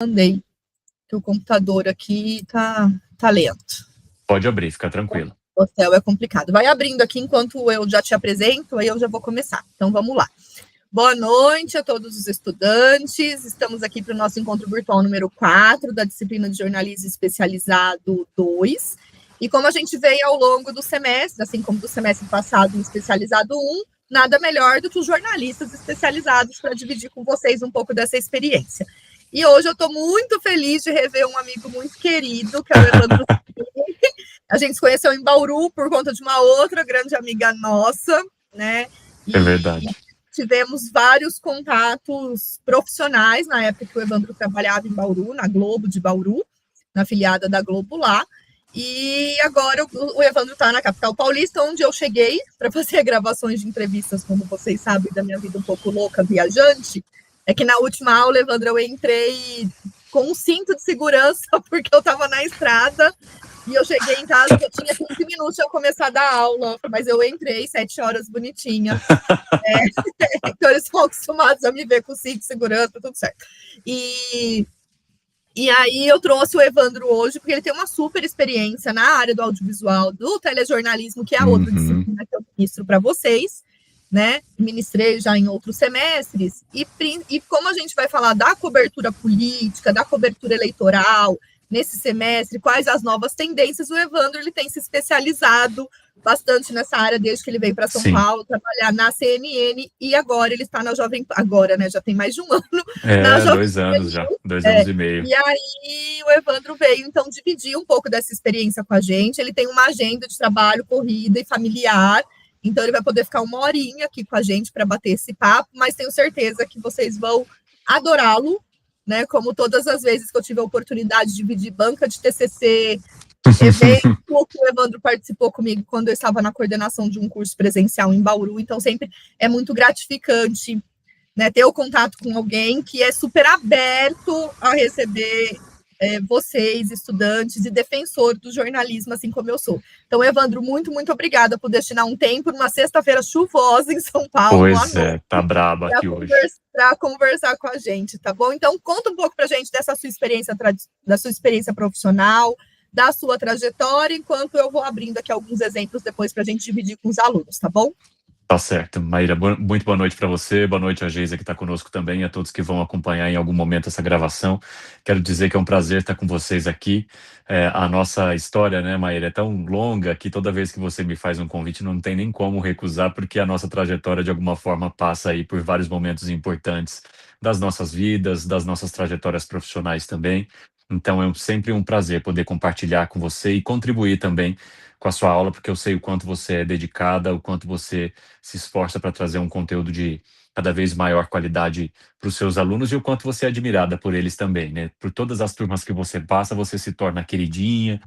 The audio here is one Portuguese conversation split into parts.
mandei, que o computador aqui tá lento. Pode abrir, fica tranquilo. O céu é complicado. Vai abrindo aqui enquanto eu já te apresento, aí eu já vou começar. Então vamos lá. Boa noite a todos os estudantes. Estamos aqui para o nosso encontro virtual número 4 da disciplina de jornalismo especializado 2. E como a gente veio ao longo do semestre, assim como do semestre passado em especializado 1, nada melhor do que os jornalistas especializados para dividir com vocês um pouco dessa experiência. E hoje eu estou muito feliz de rever um amigo muito querido, que é o Evandro. A gente se conheceu em Bauru por conta de uma outra grande amiga nossa, né? É verdade. Tivemos vários contatos profissionais na época que o Evandro trabalhava em Bauru, na Globo de Bauru, na afiliada da Globo lá. E agora o Evandro está na capital paulista, onde eu cheguei para fazer gravações de entrevistas, como vocês sabem, da minha vida um pouco louca, viajante. É que na última aula, Evandro, eu entrei com um cinto de segurança, porque eu estava na estrada, e eu cheguei em casa, eu tinha 15 minutos de eu começar a dar aula, mas eu entrei 7 horas bonitinha. Então eles estão acostumados a me ver com cinto de segurança, tudo certo. E aí eu trouxe o Evandro hoje, porque ele tem uma super experiência na área do audiovisual, do telejornalismo, que é a outra disciplina que eu ministro para vocês, né? Ministrei já em outros semestres, e como a gente vai falar da cobertura política, da cobertura eleitoral, nesse semestre, quais as novas tendências, o Evandro ele tem se especializado bastante nessa área desde que ele veio para São Paulo, trabalhar na CNN, e agora ele está na Jovem Pan, agora, né, já tem mais de um ano. 2 anos já, 2 anos e meio. E aí o Evandro veio, então, dividir um pouco dessa experiência com a gente. Ele tem uma agenda de trabalho corrida e familiar, então ele vai poder ficar 1 horinha aqui com a gente para bater esse papo, mas tenho certeza que vocês vão adorá-lo, né, como todas as vezes que eu tive a oportunidade de dividir banca de TCC, evento que o Evandro participou comigo quando eu estava na coordenação de um curso presencial em Bauru, então sempre é muito gratificante, né, ter o contato com alguém que é super aberto a receber vocês, estudantes e defensor do jornalismo, assim como eu sou. Então, Evandro, muito, muito obrigada por destinar um tempo numa sexta-feira chuvosa em São Paulo. Pois é, tá braba aqui hoje. Para conversar com a gente, tá bom? Então, conta um pouco pra gente dessa sua experiência profissional, da sua trajetória, enquanto eu vou abrindo aqui alguns exemplos depois pra gente dividir com os alunos, tá bom? Tá certo. Maíra, muito boa noite para você, boa noite a Geisa que está conosco também, e a todos que vão acompanhar em algum momento essa gravação. Quero dizer que é um prazer estar com vocês aqui. A nossa história, né, Maíra, é tão longa que toda vez que você me faz um convite não tem nem como recusar, porque a nossa trajetória de alguma forma passa aí por vários momentos importantes das nossas vidas, das nossas trajetórias profissionais também. Então é sempre um prazer poder compartilhar com você e contribuir também com a sua aula, porque eu sei o quanto você é dedicada, o quanto você se esforça para trazer um conteúdo de cada vez maior qualidade para os seus alunos e o quanto você é admirada por eles também, né? Por todas as turmas que você passa, você se torna queridinha,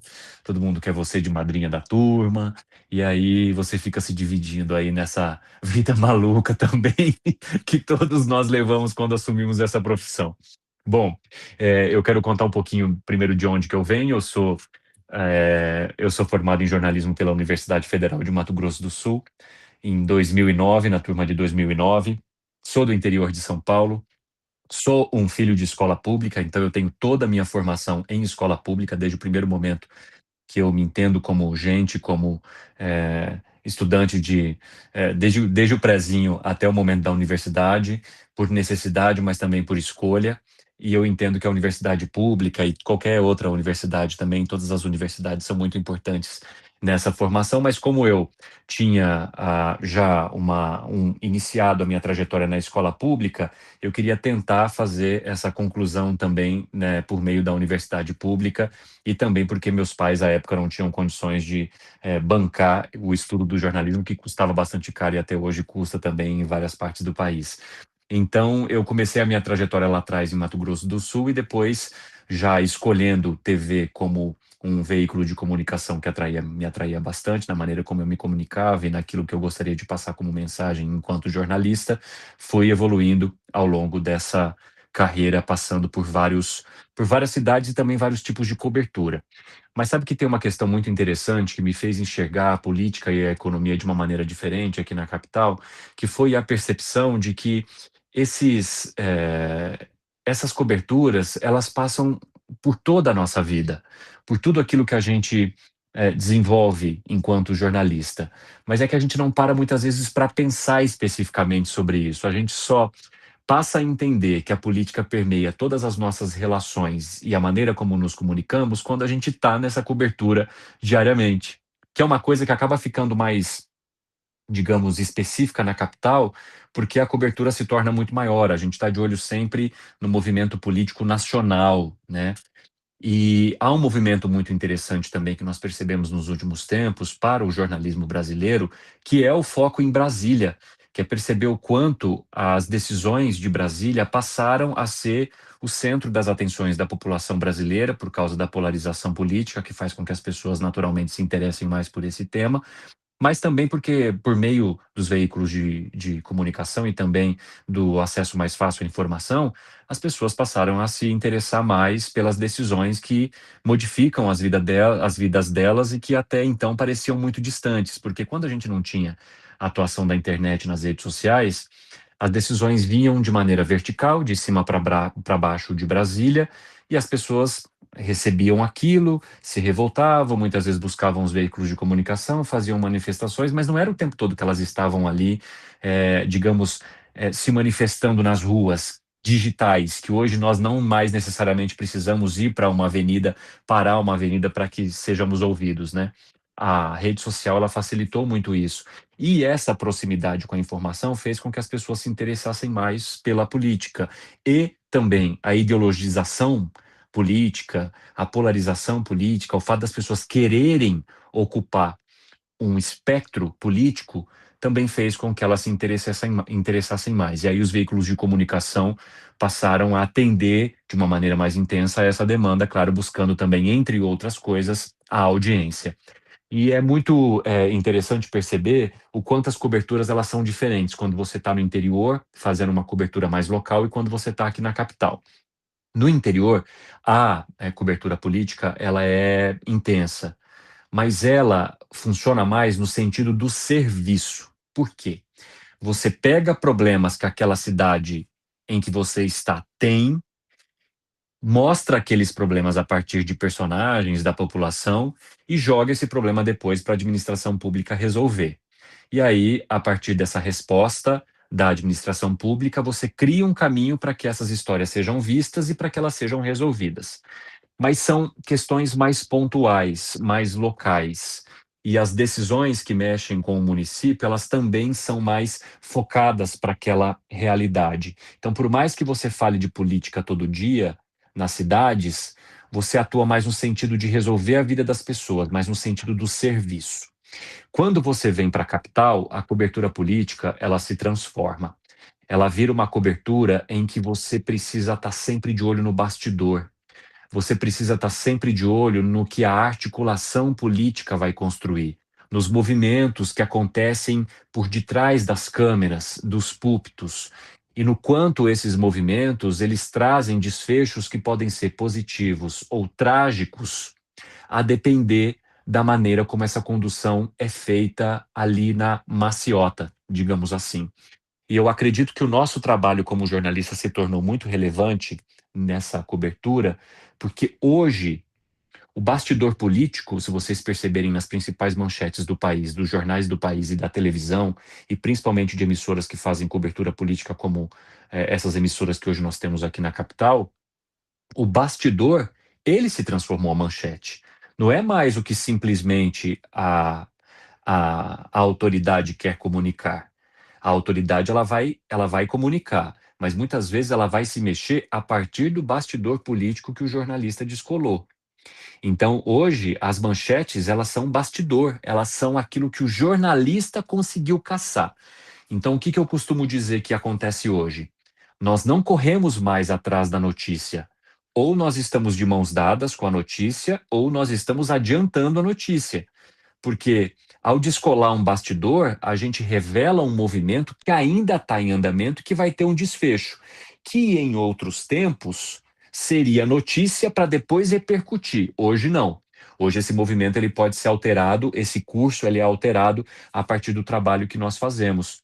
todo mundo quer você de madrinha da turma, e aí você fica se dividindo aí nessa vida maluca também que todos nós levamos quando assumimos essa profissão. Bom, eu quero contar um pouquinho primeiro de onde que eu venho. Eu sou formado em jornalismo pela Universidade Federal de Mato Grosso do Sul, em 2009, na turma de 2009. Sou do interior de São Paulo. Sou um filho de escola pública, então eu tenho toda a minha formação em escola pública, desde o primeiro momento que eu me entendo como gente, como estudante desde o prezinho até o momento da universidade, por necessidade, mas também por escolha. E eu entendo que a universidade pública e qualquer outra universidade também, todas as universidades são muito importantes nessa formação, mas como eu tinha já iniciado a minha trajetória na escola pública, eu queria tentar fazer essa conclusão também, né, por meio da universidade pública, e também porque meus pais à época não tinham condições de bancar o estudo do jornalismo, que custava bastante caro e até hoje custa também em várias partes do país. Então, eu comecei a minha trajetória lá atrás em Mato Grosso do Sul e depois, já escolhendo TV como um veículo de comunicação que me atraía bastante, na maneira como eu me comunicava e naquilo que eu gostaria de passar como mensagem enquanto jornalista, fui evoluindo ao longo dessa carreira, passando por várias cidades e também vários tipos de cobertura. Mas sabe que tem uma questão muito interessante que me fez enxergar a política e a economia de uma maneira diferente aqui na capital, que foi a percepção de que essas coberturas, elas passam por toda a nossa vida, por tudo aquilo que a gente desenvolve enquanto jornalista. Mas é que a gente não para muitas vezes para pensar especificamente sobre isso. A gente só passa a entender que a política permeia todas as nossas relações e a maneira como nos comunicamos quando a gente está nessa cobertura diariamente, que é uma coisa que acaba ficando mais, digamos, específica na capital, porque a cobertura se torna muito maior. A gente está de olho sempre no movimento político nacional, né? E há um movimento muito interessante também que nós percebemos nos últimos tempos para o jornalismo brasileiro, que é o foco em Brasília, que é perceber o quanto as decisões de Brasília passaram a ser o centro das atenções da população brasileira por causa da polarização política, que faz com que as pessoas naturalmente se interessem mais por esse tema, mas também porque, por meio dos veículos de comunicação e também do acesso mais fácil à informação, as pessoas passaram a se interessar mais pelas decisões que modificam as vidas delas e que até então pareciam muito distantes, porque quando a gente não tinha a atuação da internet nas redes sociais, as decisões vinham de maneira vertical, de cima para baixo de Brasília, e as pessoas recebiam aquilo, se revoltavam, muitas vezes buscavam os veículos de comunicação, faziam manifestações, mas não era o tempo todo que elas estavam ali, digamos, se manifestando nas ruas digitais, que hoje nós não mais necessariamente precisamos ir para uma avenida, parar uma avenida para que sejamos ouvidos, né? A rede social, ela facilitou muito isso. E essa proximidade com a informação fez com que as pessoas se interessassem mais pela política. E também a ideologização política, a polarização política, o fato das pessoas quererem ocupar um espectro político, também fez com que elas se interessassem mais. E aí os veículos de comunicação passaram a atender de uma maneira mais intensa a essa demanda, claro, buscando também, entre outras coisas, a audiência. E é muito interessante perceber o quanto as coberturas elas são diferentes quando você está no interior, fazendo uma cobertura mais local, e quando você está aqui na capital. No interior, a cobertura política ela é intensa, mas ela funciona mais no sentido do serviço. Por quê? Você pega problemas que aquela cidade em que você está tem, mostra aqueles problemas a partir de personagens da população e joga esse problema depois para a administração pública resolver. E aí, a partir dessa resposta da administração pública, você cria um caminho para que essas histórias sejam vistas e para que elas sejam resolvidas. Mas são questões mais pontuais, mais locais. E as decisões que mexem com o município, elas também são mais focadas para aquela realidade. Então, por mais que você fale de política todo dia nas cidades, você atua mais no sentido de resolver a vida das pessoas, mais no sentido do serviço. Quando você vem para a capital, a cobertura política, ela se transforma. Ela vira uma cobertura em que você precisa estar sempre de olho no bastidor. Você precisa estar sempre de olho no que a articulação política vai construir, nos movimentos que acontecem por detrás das câmeras, dos púlpitos, e no quanto esses movimentos eles trazem desfechos que podem ser positivos ou trágicos, a depender da maneira como essa condução é feita ali na maciota, digamos assim. E eu acredito que o nosso trabalho como jornalista se tornou muito relevante nessa cobertura, porque hoje o bastidor político, se vocês perceberem nas principais manchetes do país, dos jornais do país e da televisão, e principalmente de emissoras que fazem cobertura política como essas emissoras que hoje nós temos aqui na capital, o bastidor, ele se transformou a manchete. Não é mais o que simplesmente a autoridade quer comunicar. A autoridade ela vai comunicar, mas muitas vezes ela vai se mexer a partir do bastidor político que o jornalista descolou. Então, hoje, as manchetes, elas são bastidor, elas são aquilo que o jornalista conseguiu caçar. Então, o que eu costumo dizer que acontece hoje? Nós não corremos mais atrás da notícia. Ou nós estamos de mãos dadas com a notícia, ou nós estamos adiantando a notícia. Porque ao descolar um bastidor, a gente revela um movimento que ainda está em andamento e que vai ter um desfecho, que em outros tempos seria notícia para depois repercutir. Hoje não. Hoje esse movimento ele pode ser alterado, esse curso ele é alterado a partir do trabalho que nós fazemos.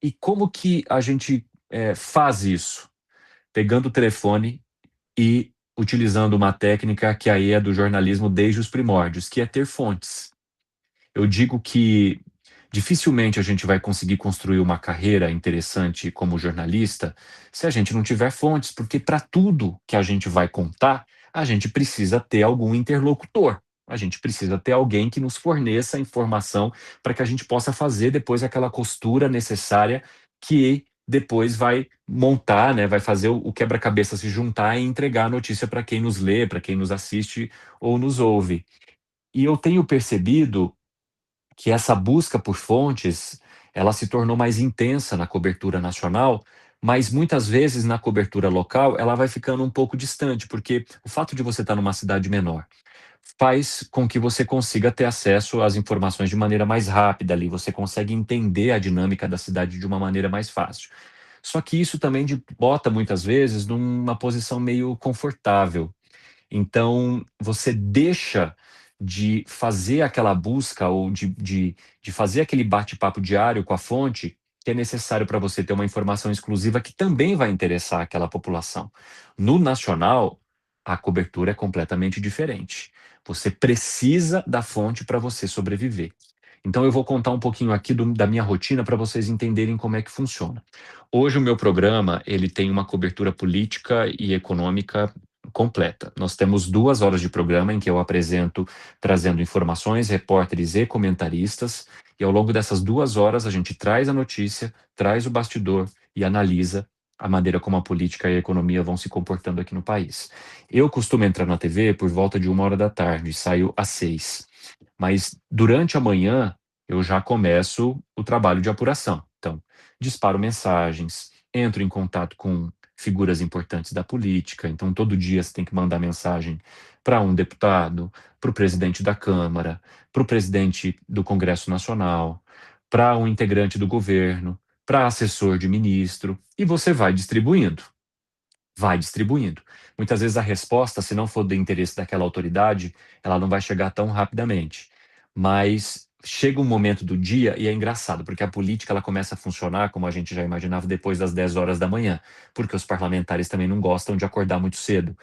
E como que a gente faz isso? pegando o telefone e utilizando uma técnica que aí é do jornalismo desde os primórdios, que é ter fontes. Eu digo que dificilmente a gente vai conseguir construir uma carreira interessante como jornalista se a gente não tiver fontes, porque para tudo que a gente vai contar, a gente precisa ter algum interlocutor. A gente precisa ter alguém que nos forneça informação para que a gente possa fazer depois aquela costura necessária que depois vai montar, né, vai fazer o quebra-cabeça se juntar e entregar a notícia para quem nos lê, para quem nos assiste ou nos ouve. E eu tenho percebido que essa busca por fontes, ela se tornou mais intensa na cobertura nacional, mas muitas vezes na cobertura local ela vai ficando um pouco distante, porque o fato de você estar numa cidade menor faz com que você consiga ter acesso às informações de maneira mais rápida ali, você consegue entender a dinâmica da cidade de uma maneira mais fácil. Só que isso também bota muitas vezes numa posição meio confortável. Então, você deixa de fazer aquela busca ou de fazer aquele bate-papo diário com a fonte que é necessário para você ter uma informação exclusiva que também vai interessar aquela população. No nacional, a cobertura é completamente diferente. Você precisa da fonte para você sobreviver. Então, eu vou contar um pouquinho aqui da minha rotina para vocês entenderem como é que funciona. Hoje, o meu programa ele tem uma cobertura política e econômica completa. Nós temos 2 horas de programa em que eu apresento trazendo informações, repórteres e comentaristas, e ao longo dessas 2 horas a gente traz a notícia, traz o bastidor e analisa a maneira como a política e a economia vão se comportando aqui no país. Eu costumo entrar na TV por volta de 1 hora da tarde, saio às 6. Mas durante a manhã eu já começo o trabalho de apuração. Então, disparo mensagens, entro em contato com figuras importantes da política. Então, todo dia você tem que mandar mensagem para um deputado, para o presidente da Câmara, para o presidente do Congresso Nacional, para um integrante do governo, para assessor de ministro, e você vai distribuindo. Vai distribuindo. Muitas vezes a resposta, se não for do interesse daquela autoridade, ela não vai chegar tão rapidamente. Mas chega um momento do dia e é engraçado, porque a política ela começa a funcionar, como a gente já imaginava, depois das 10 horas da manhã, porque os parlamentares também não gostam de acordar muito cedo.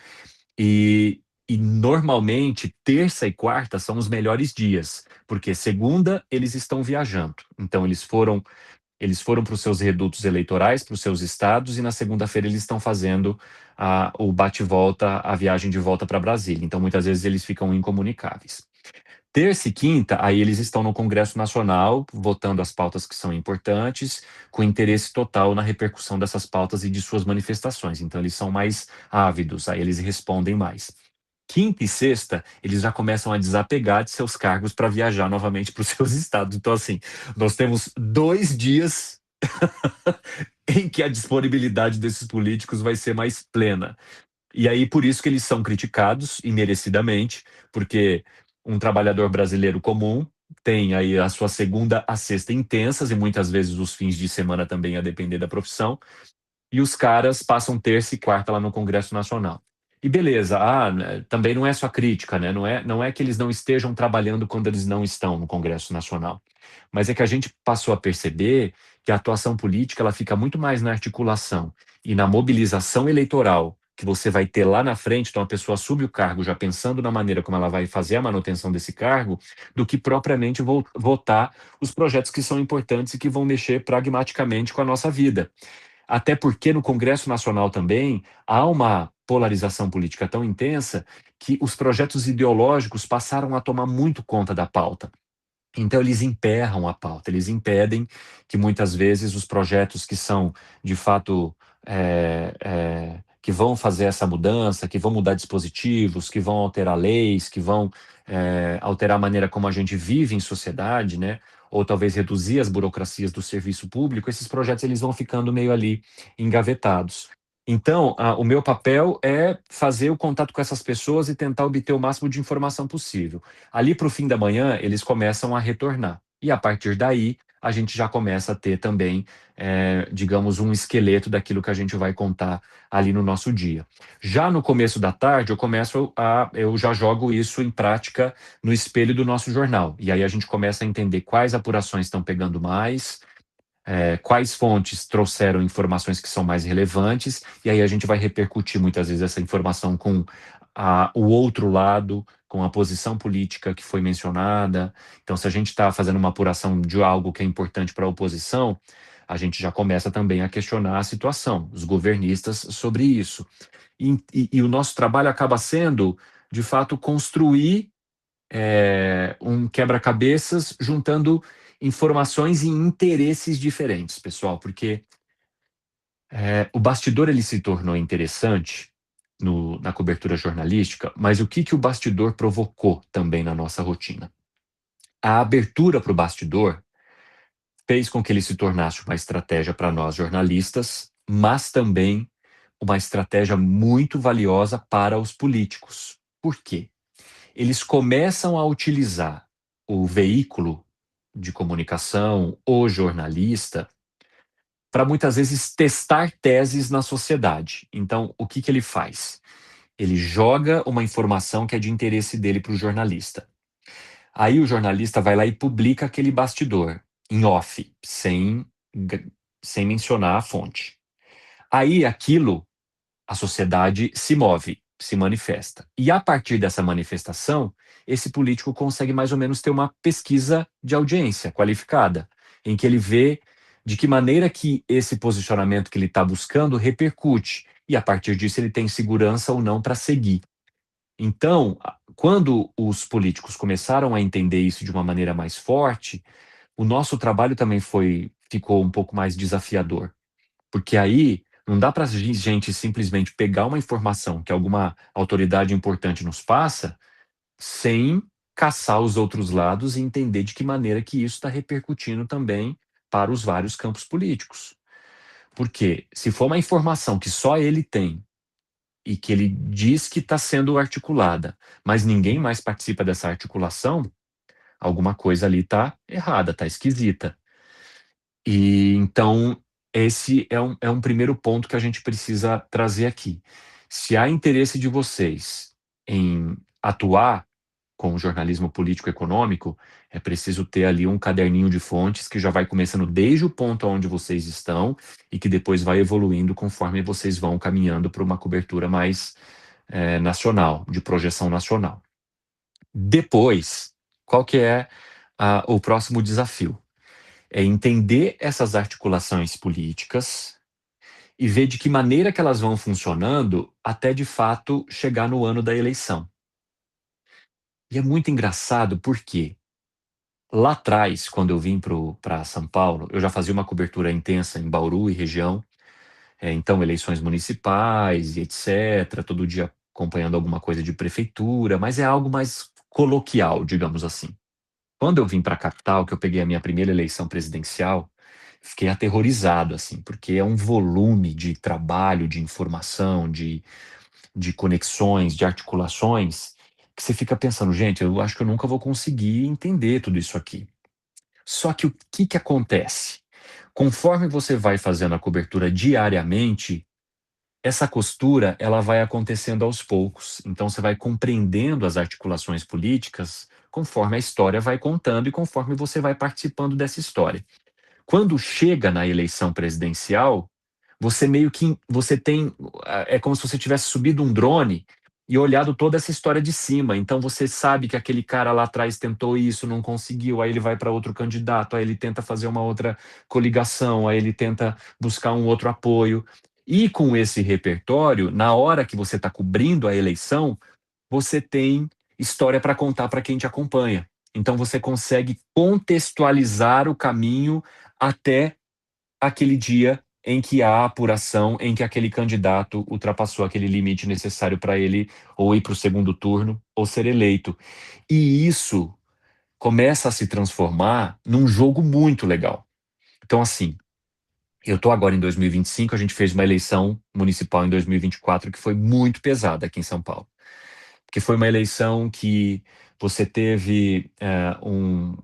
E normalmente, terça e quarta são os melhores dias, porque segunda eles estão viajando. Então eles foram para os seus redutos eleitorais, para os seus estados, e na segunda-feira eles estão fazendo o bate-volta, a viagem de volta para Brasília. Então, muitas vezes, eles ficam incomunicáveis. Terça e quinta, aí eles estão no Congresso Nacional, votando as pautas que são importantes, com interesse total na repercussão dessas pautas e de suas manifestações. Então, eles são mais ávidos, aí eles respondem mais. Quinta e sexta, eles já começam a desapegar de seus cargos para viajar novamente para os seus estados. Então, assim, nós temos 2 dias em que a disponibilidade desses políticos vai ser mais plena. E aí, por isso que eles são criticados, e merecidamente, porque um trabalhador brasileiro comum tem aí a sua segunda a sexta intensas, e muitas vezes os fins de semana também a depender da profissão, e os caras passam terça e quarta lá no Congresso Nacional. E beleza, né, também não é só crítica, né? Não é que eles não estejam trabalhando quando eles não estão no Congresso Nacional, mas é que a gente passou a perceber que a atuação política ela fica muito mais na articulação e na mobilização eleitoral que você vai ter lá na frente, então a pessoa assume o cargo já pensando na maneira como ela vai fazer a manutenção desse cargo, do que propriamente votar os projetos que são importantes e que vão mexer pragmaticamente com a nossa vida. Até porque no Congresso Nacional também há uma polarização política tão intensa que os projetos ideológicos passaram a tomar muito conta da pauta. Então, eles emperram a pauta, eles impedem que muitas vezes os projetos que são, de fato, que vão fazer essa mudança, que vão mudar dispositivos, que vão alterar leis, que vão alterar a maneira como a gente vive em sociedade, né? Ou talvez reduzir as burocracias do serviço público, esses projetos eles vão ficando meio ali engavetados. Então, o meu papel é fazer o contato com essas pessoas e tentar obter o máximo de informação possível. Ali para o fim da manhã, eles começam a retornar. E a partir daí, a gente já começa a ter também, digamos, um esqueleto daquilo que a gente vai contar ali no nosso dia. Já no começo da tarde, eu já jogo isso em prática no espelho do nosso jornal. E aí a gente começa a entender quais apurações estão pegando mais, quais fontes trouxeram informações que são mais relevantes, e aí a gente vai repercutir muitas vezes essa informação com o outro lado, com a posição política que foi mencionada. Então, se a gente está fazendo uma apuração de algo que é importante para a oposição, a gente já começa também a questionar a situação, os governistas sobre isso. E o nosso trabalho acaba sendo, de fato, construir um quebra-cabeças juntando informações e interesses diferentes, pessoal, porque o bastidor ele se tornou interessante na cobertura jornalística, mas o que o bastidor provocou também na nossa rotina? A abertura para o bastidor fez com que ele se tornasse uma estratégia para nós jornalistas, mas também uma estratégia muito valiosa para os políticos. Por quê? Eles começam a utilizar o veículo de comunicação, o jornalista, para muitas vezes testar teses na sociedade. Então, o que ele faz? Ele joga uma informação que é de interesse dele para o jornalista. Aí o jornalista vai lá e publica aquele bastidor, em off, sem mencionar a fonte. Aí aquilo, a sociedade se move, se manifesta. E a partir dessa manifestação, esse político consegue mais ou menos ter uma pesquisa de audiência qualificada, em que ele vê de que maneira que esse posicionamento que ele está buscando repercute, e a partir disso ele tem segurança ou não para seguir. Então, quando os políticos começaram a entender isso de uma maneira mais forte, o nosso trabalho também ficou um pouco mais desafiador. Porque aí não dá para a gente simplesmente pegar uma informação que alguma autoridade importante nos passa sem caçar os outros lados e entender de que maneira que isso está repercutindo também para os vários campos políticos. Porque se for uma informação que só ele tem e que ele diz que está sendo articulada, mas ninguém mais participa dessa articulação, alguma coisa ali está errada, está esquisita. E então, esse é um primeiro ponto que a gente precisa trazer aqui. Se há interesse de vocês em atuar com o jornalismo político-econômico, é preciso ter ali um caderninho de fontes que já vai começando desde o ponto onde vocês estão e que depois vai evoluindo conforme vocês vão caminhando para uma cobertura mais nacional, de projeção nacional. Depois, qual que é o próximo desafio? É entender essas articulações políticas e ver de que maneira que elas vão funcionando até de fato chegar no ano da eleição. E é muito engraçado porque lá atrás, quando eu vim para São Paulo, eu já fazia uma cobertura intensa em Bauru e região, então eleições municipais e etc, todo dia acompanhando alguma coisa de prefeitura, mas é algo mais coloquial, digamos assim. Quando eu vim para a capital, que eu peguei a minha primeira eleição presidencial, fiquei aterrorizado, assim, porque é um volume de trabalho, de informação, de conexões, de articulações, que você fica pensando, gente, eu acho que eu nunca vou conseguir entender tudo isso aqui. Só que o que acontece? Conforme você vai fazendo a cobertura diariamente, essa costura ela vai acontecendo aos poucos. Então você vai compreendendo as articulações políticas conforme a história vai contando e conforme você vai participando dessa história. Quando chega na eleição presidencial, você meio que você tem é como se você tivesse subido um drone e olhado toda essa história de cima. Então você sabe que aquele cara lá atrás tentou isso, não conseguiu, aí ele vai para outro candidato, aí ele tenta fazer uma outra coligação, aí ele tenta buscar um outro apoio. E com esse repertório, na hora que você está cobrindo a eleição, você tem história para contar para quem te acompanha. Então você consegue contextualizar o caminho até aquele dia em que há apuração, em que aquele candidato ultrapassou aquele limite necessário para ele ou ir para o segundo turno ou ser eleito. E isso começa a se transformar num jogo muito legal. Então, assim, eu estou agora em 2025, a gente fez uma eleição municipal em 2024 que foi muito pesada aqui em São Paulo. Que foi uma eleição que você teve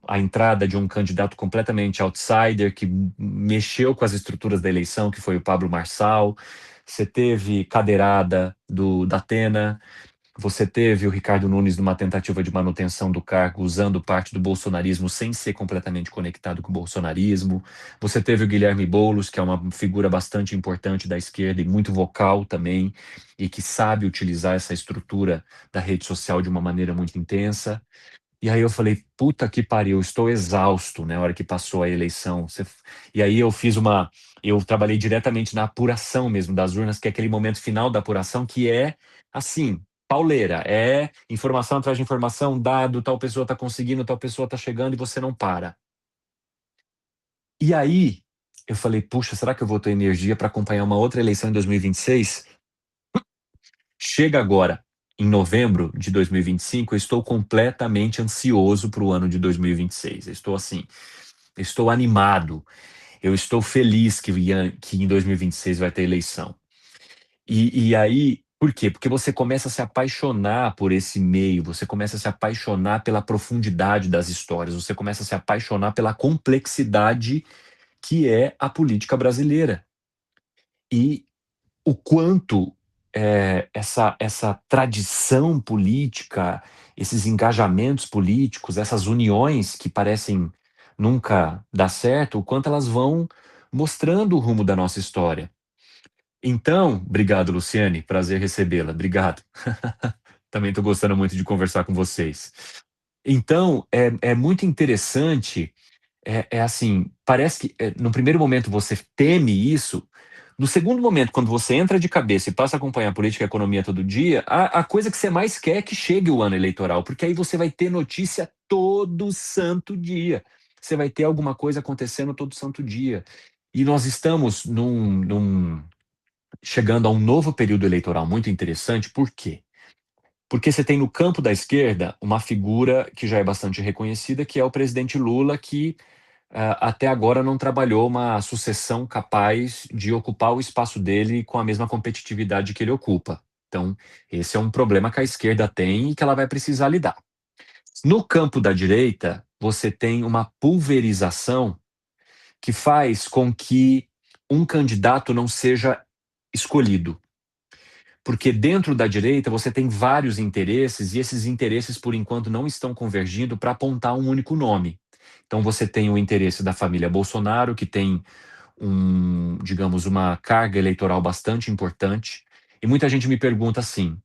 a entrada de um candidato completamente outsider, que mexeu com as estruturas da eleição, que foi o Pablo Marçal. Você teve cadeirada da Atena. Você teve o Ricardo Nunes numa tentativa de manutenção do cargo, usando parte do bolsonarismo sem ser completamente conectado com o bolsonarismo. Você teve o Guilherme Boulos, que é uma figura bastante importante da esquerda e muito vocal também, e que sabe utilizar essa estrutura da rede social de uma maneira muito intensa. E aí eu falei, puta que pariu, estou exausto, né, na hora que passou a eleição. E aí eu trabalhei diretamente na apuração mesmo das urnas, que é aquele momento final da apuração, que é, assim, pauleira, é informação atrás de informação, dado, tal pessoa está conseguindo, tal pessoa está chegando e você não para. E aí eu falei, puxa, será que eu vou ter energia para acompanhar uma outra eleição em 2026? Chega agora, em novembro de 2025, eu estou completamente ansioso para o ano de 2026. Eu estou assim, estou animado, eu estou feliz que em 2026 vai ter eleição. E aí, por quê? Porque você começa a se apaixonar por esse meio, você começa a se apaixonar pela profundidade das histórias, você começa a se apaixonar pela complexidade que é a política brasileira. E o quanto essa tradição política, esses engajamentos políticos, essas uniões que parecem nunca dar certo, o quanto elas vão mostrando o rumo da nossa história. Então, obrigado, Luciane, prazer recebê-la, obrigado. Também estou gostando muito de conversar com vocês. Então, é muito interessante, assim, parece que no primeiro momento você teme isso, no segundo momento, quando você entra de cabeça e passa a acompanhar a política e a economia todo dia, a coisa que você mais quer é que chegue o ano eleitoral, porque aí você vai ter notícia todo santo dia. Você vai ter alguma coisa acontecendo todo santo dia. E nós estamos chegando a um novo período eleitoral muito interessante, por quê? Porque você tem no campo da esquerda uma figura que já é bastante reconhecida, que é o presidente Lula, que até agora não trabalhou uma sucessão capaz de ocupar o espaço dele com a mesma competitividade que ele ocupa. Então, esse é um problema que a esquerda tem e que ela vai precisar lidar. No campo da direita, você tem uma pulverização que faz com que um candidato não seja escolhido. Porque dentro da direita você tem vários interesses e esses interesses, por enquanto, não estão convergindo para apontar um único nome. Então você tem o interesse da família Bolsonaro, que tem digamos, uma carga eleitoral bastante importante. E muita gente me pergunta assim,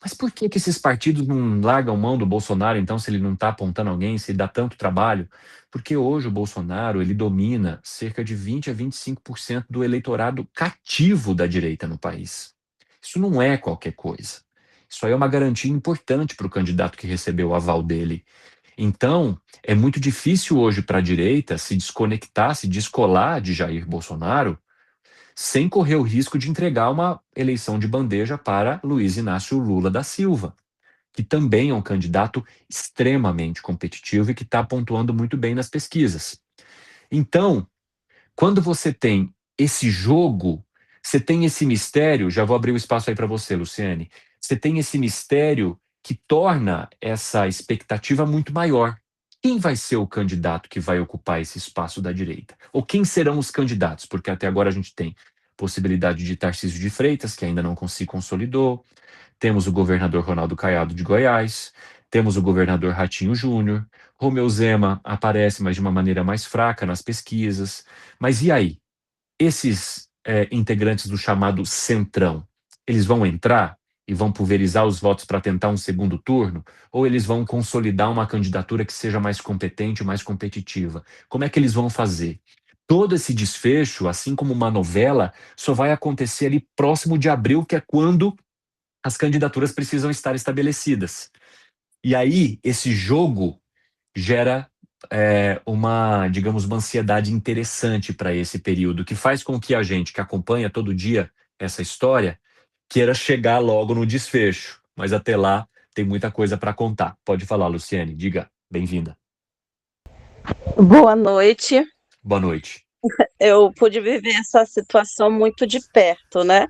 mas por que esses partidos não largam mão do Bolsonaro, então, se ele não está apontando alguém, se dá tanto trabalho? Porque hoje o Bolsonaro, ele domina cerca de 20 a 25% do eleitorado cativo da direita no país. Isso não é qualquer coisa. Isso aí é uma garantia importante para o candidato que recebeu o aval dele. Então, é muito difícil hoje para a direita se desconectar, se descolar de Jair Bolsonaro, sem correr o risco de entregar uma eleição de bandeja para Luiz Inácio Lula da Silva, que também é um candidato extremamente competitivo e que está pontuando muito bem nas pesquisas. Então, quando você tem esse jogo, você tem esse mistério, já vou abrir o espaço aí para você, Luciane, você tem esse mistério que torna essa expectativa muito maior. Quem vai ser o candidato que vai ocupar esse espaço da direita? Ou quem serão os candidatos? Porque até agora a gente tem possibilidade de Tarcísio de Freitas, que ainda não se consolidou, temos o governador Ronaldo Caiado de Goiás, temos o governador Ratinho Júnior, Romeu Zema aparece, mas de uma maneira mais fraca nas pesquisas. Mas e aí? Esses integrantes do chamado Centrão, eles vão entrar e vão pulverizar os votos para tentar um segundo turno? Ou eles vão consolidar uma candidatura que seja mais competente, mais competitiva? Como é que eles vão fazer? Todo esse desfecho, assim como uma novela, só vai acontecer ali próximo de abril, que é quando as candidaturas precisam estar estabelecidas. E aí, esse jogo gera digamos, uma ansiedade interessante para esse período, que faz com que a gente que acompanha todo dia essa história queira chegar logo no desfecho. Mas até lá tem muita coisa para contar. Pode falar, Luciane, diga. Bem-vinda. Boa noite. Boa noite. Eu pude viver essa situação muito de perto, né?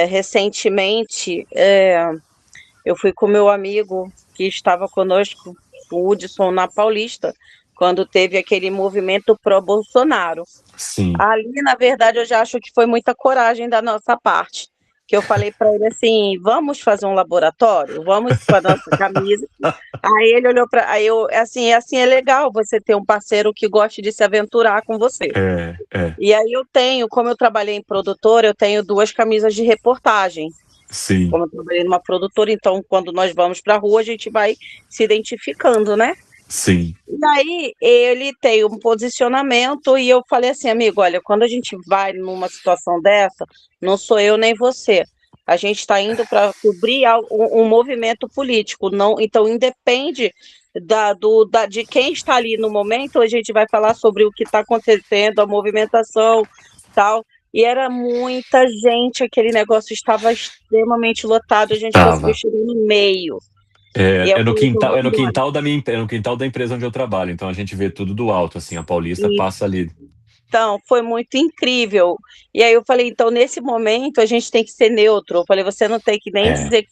Recentemente, eu fui com meu amigo que estava conosco, o Hudson, na Paulista, quando teve aquele movimento pró-Bolsonaro. Sim. Ali, na verdade, eu já acho que foi muita coragem da nossa parte. que eu falei para ele assim, vamos fazer um laboratório, vamos com a nossa camisa. Aí ele olhou para, aí eu, assim é legal você ter um parceiro que goste de se aventurar com você. É. E aí eu tenho, como eu trabalhei em produtora, eu tenho 2 camisas de reportagem. Sim, Como eu trabalhei numa produtora, então quando nós vamos para a rua, a gente vai se identificando, né? sim. E aí ele tem um posicionamento e eu falei assim, amigo, olha, quando a gente vai numa situação dessa, não sou eu nem você. A gente está indo para cobrir um movimento político, não, então independe de quem está ali no momento, a gente vai falar sobre o que está acontecendo, a movimentação, tal. E era muita gente, aquele negócio estava extremamente lotado, a gente conseguiu Tava. chegar no meio. E eu É no falei, então, quintal, vamos embora. é no quintal da empresa onde eu trabalho, então a gente vê tudo do alto, assim, a Paulista E passa ali. então, foi muito incrível. E aí eu falei, então, nesse momento, a gente tem que ser neutro. Eu falei, você não tem que nem É, dizer que...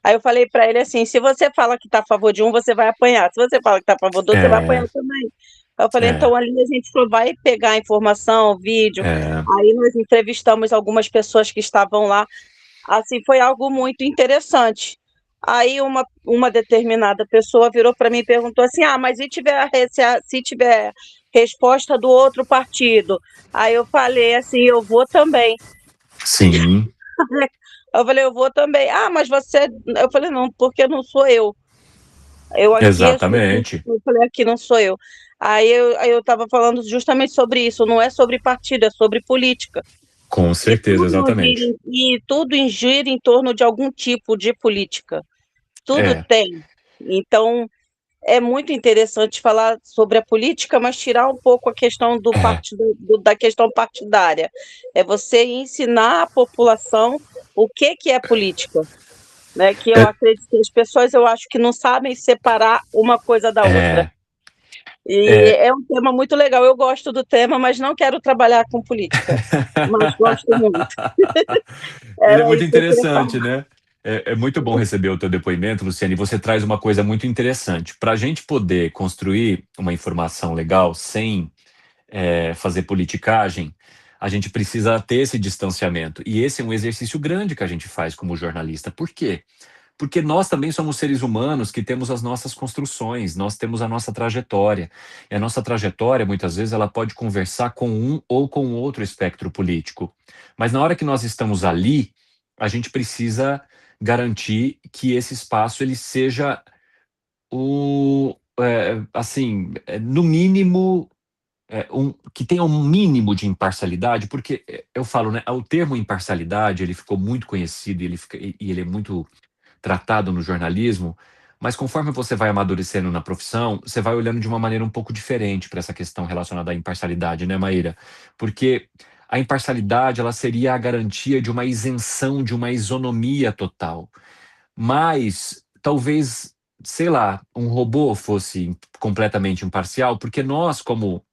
Aí eu falei para ele assim, se você fala que está a favor de um, você vai apanhar. Se você fala que está a favor do outro, você vai apanhar é, também. Aí eu falei, é, então ali a gente só vai pegar a informação, vídeo. é, Aí nós entrevistamos algumas pessoas que estavam lá. Assim, foi algo muito interessante. Aí uma determinada pessoa virou para mim e perguntou assim: ah, mas se tiver resposta do outro partido? Aí eu falei assim: eu vou também. sim, Eu falei: eu vou também. Ah, mas você. Eu falei: não, porque não sou eu. Eu aqui, exatamente, eu falei: aqui não sou eu. Aí eu estava falando justamente sobre isso: não é sobre partido, é sobre política. com E certeza, exatamente. tudo gira em torno de algum tipo de política. Tudo É, tem. Então, é muito interessante falar sobre a política, mas tirar um pouco a questão do é, partido, da questão partidária. É você ensinar a população o que é política, né? Que eu é, acredito que as pessoas, eu acho que não sabem separar uma coisa da outra. é, E é. é um tema muito legal. Eu gosto do tema, mas não quero trabalhar com política. Mas gosto muito. Ele é Era muito isso que eu queria interessante, falar. né? É muito bom receber o teu depoimento, Luciane. Você traz uma coisa muito interessante. Para a gente poder construir uma informação legal sem fazer politicagem, a gente precisa ter esse distanciamento. E esse é um exercício grande que a gente faz como jornalista. Por quê? Porque nós também somos seres humanos que temos as nossas construções, nós temos a nossa trajetória. E a nossa trajetória, muitas vezes, ela pode conversar com um ou com outro espectro político. Mas na hora que nós estamos ali, a gente precisa garantir que esse espaço ele seja assim, no mínimo, que tenha um mínimo de imparcialidade, porque eu falo, né, o termo imparcialidade, ele ficou muito conhecido e ele é muito tratado no jornalismo, mas conforme você vai amadurecendo na profissão, você vai olhando de uma maneira um pouco diferente para essa questão relacionada à imparcialidade, né, Maíra? Porque a imparcialidade, ela seria a garantia de uma isenção, de uma isonomia total. Mas talvez, sei lá, um robô fosse completamente imparcial, porque nós, como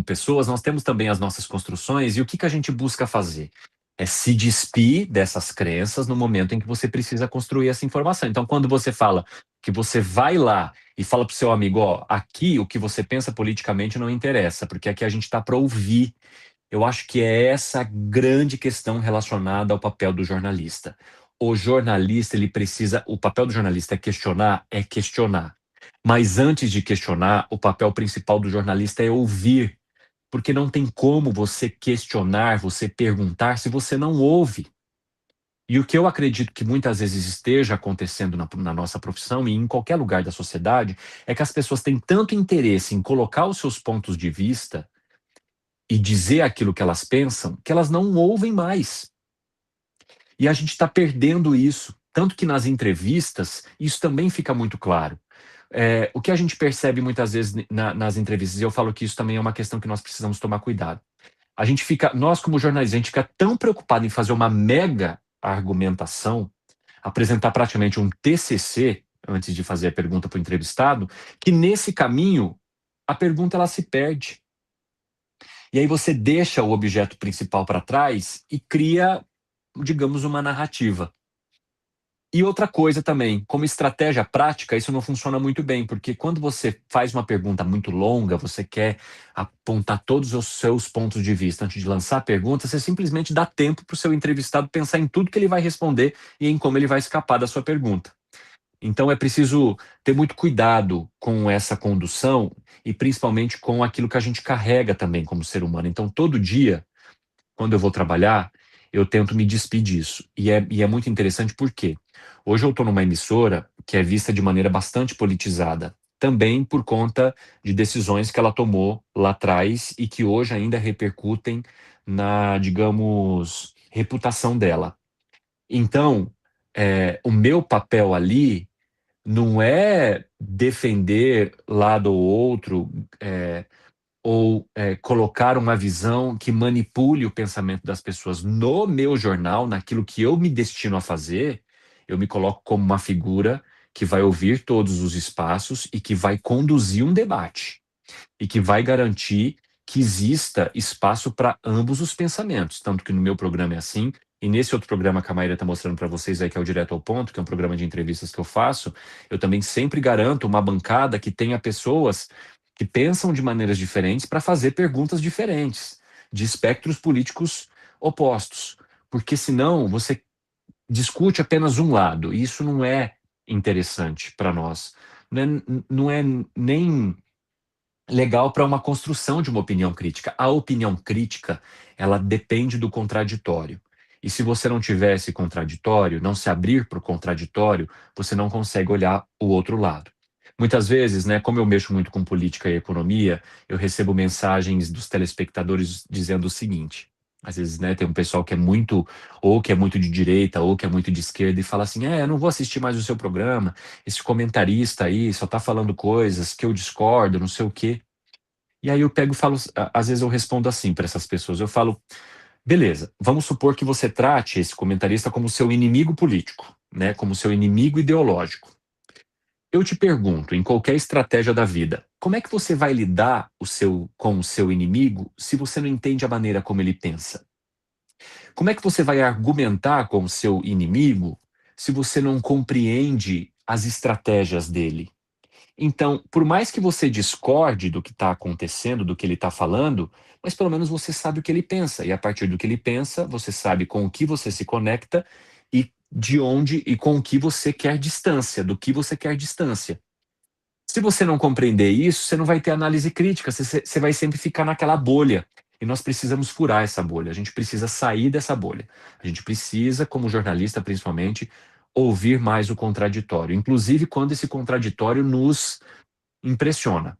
pessoas, nós temos também as nossas construções, e o que que a gente busca fazer? É se despir dessas crenças no momento em que você precisa construir essa informação. Então, quando você fala que você vai lá e fala para o seu amigo, ó, aqui o que você pensa politicamente não interessa, porque aqui a gente está para ouvir. Eu acho que é essa grande questão relacionada ao papel do jornalista. O jornalista, ele precisa, o papel do jornalista é questionar. Mas antes de questionar, o papel principal do jornalista é ouvir, porque não tem como você questionar, você perguntar se você não ouve. E o que eu acredito que muitas vezes esteja acontecendo na nossa profissão e em qualquer lugar da sociedade é que as pessoas têm tanto interesse em colocar os seus pontos de vista e dizer aquilo que elas pensam que elas não ouvem mais. E a gente está perdendo isso. Tanto que nas entrevistas, isso também fica muito claro. O que a gente percebe muitas vezes nas entrevistas, e eu falo que isso também é uma questão que nós precisamos tomar cuidado. Nós como jornalistas, a gente fica tão preocupado em fazer uma mega argumentação, apresentar praticamente um TCC antes de fazer a pergunta para o entrevistado, que nesse caminho a pergunta ela se perde. E aí você deixa o objeto principal para trás e cria, digamos, uma narrativa. E outra coisa também, como estratégia prática, isso não funciona muito bem, porque quando você faz uma pergunta muito longa, você quer apontar todos os seus pontos de vista antes de lançar a pergunta, você simplesmente dá tempo para o seu entrevistado pensar em tudo que ele vai responder e em como ele vai escapar da sua pergunta. Então é preciso ter muito cuidado com essa condução e principalmente com aquilo que a gente carrega também como ser humano. Então todo dia, quando eu vou trabalhar, eu tento me despir disso. E é muito interessante porque hoje eu estou numa emissora que é vista de maneira bastante politizada, também por conta de decisões que ela tomou lá atrás e que hoje ainda repercutem na, digamos, reputação dela. Então, o meu papel ali não é defender lado ou outro, colocar uma visão que manipule o pensamento das pessoas. No meu jornal, naquilo que eu me destino a fazer, eu me coloco como uma figura que vai ouvir todos os espaços e que vai conduzir um debate e que vai garantir que exista espaço para ambos os pensamentos. Tanto que no meu programa é assim, e nesse outro programa que a Maíra está mostrando para vocês aí, que é o Direto ao Ponto, que é um programa de entrevistas que eu faço, eu também sempre garanto uma bancada que tenha pessoas que pensam de maneiras diferentes para fazer perguntas diferentes, de espectros políticos opostos. Porque senão você discute apenas um lado, e isso não é interessante para nós. Não é nem legal para uma construção de uma opinião crítica. A opinião crítica, ela depende do contraditório. E se você não tiver esse contraditório, não se abrir para o contraditório, você não consegue olhar o outro lado. Muitas vezes, né, como eu mexo muito com política e economia, eu recebo mensagens dos telespectadores dizendo o seguinte: às vezes, né, tem um pessoal que é muito, ou que é muito de direita, ou que é muito de esquerda, e fala assim: eu não vou assistir mais o seu programa, esse comentarista aí só tá falando coisas que eu discordo, não sei o quê. E aí eu pego e falo, às vezes eu respondo assim para essas pessoas, eu falo: beleza, vamos supor que você trate esse comentarista como seu inimigo político, né, como seu inimigo ideológico. Eu te pergunto, em qualquer estratégia da vida, como é que você vai lidar com o seu inimigo se você não entende a maneira como ele pensa? Como é que você vai argumentar com o seu inimigo se você não compreende as estratégias dele? Então, por mais que você discorde do que está acontecendo, do que ele está falando, mas pelo menos você sabe o que ele pensa. E a partir do que ele pensa, você sabe com o que você se conecta e de onde e com o que você quer distância, do que você quer distância. Se você não compreender isso, você não vai ter análise crítica, você vai sempre ficar naquela bolha. E nós precisamos furar essa bolha, a gente precisa sair dessa bolha. A gente precisa, como jornalista principalmente, ouvir mais o contraditório, inclusive quando esse contraditório nos impressiona,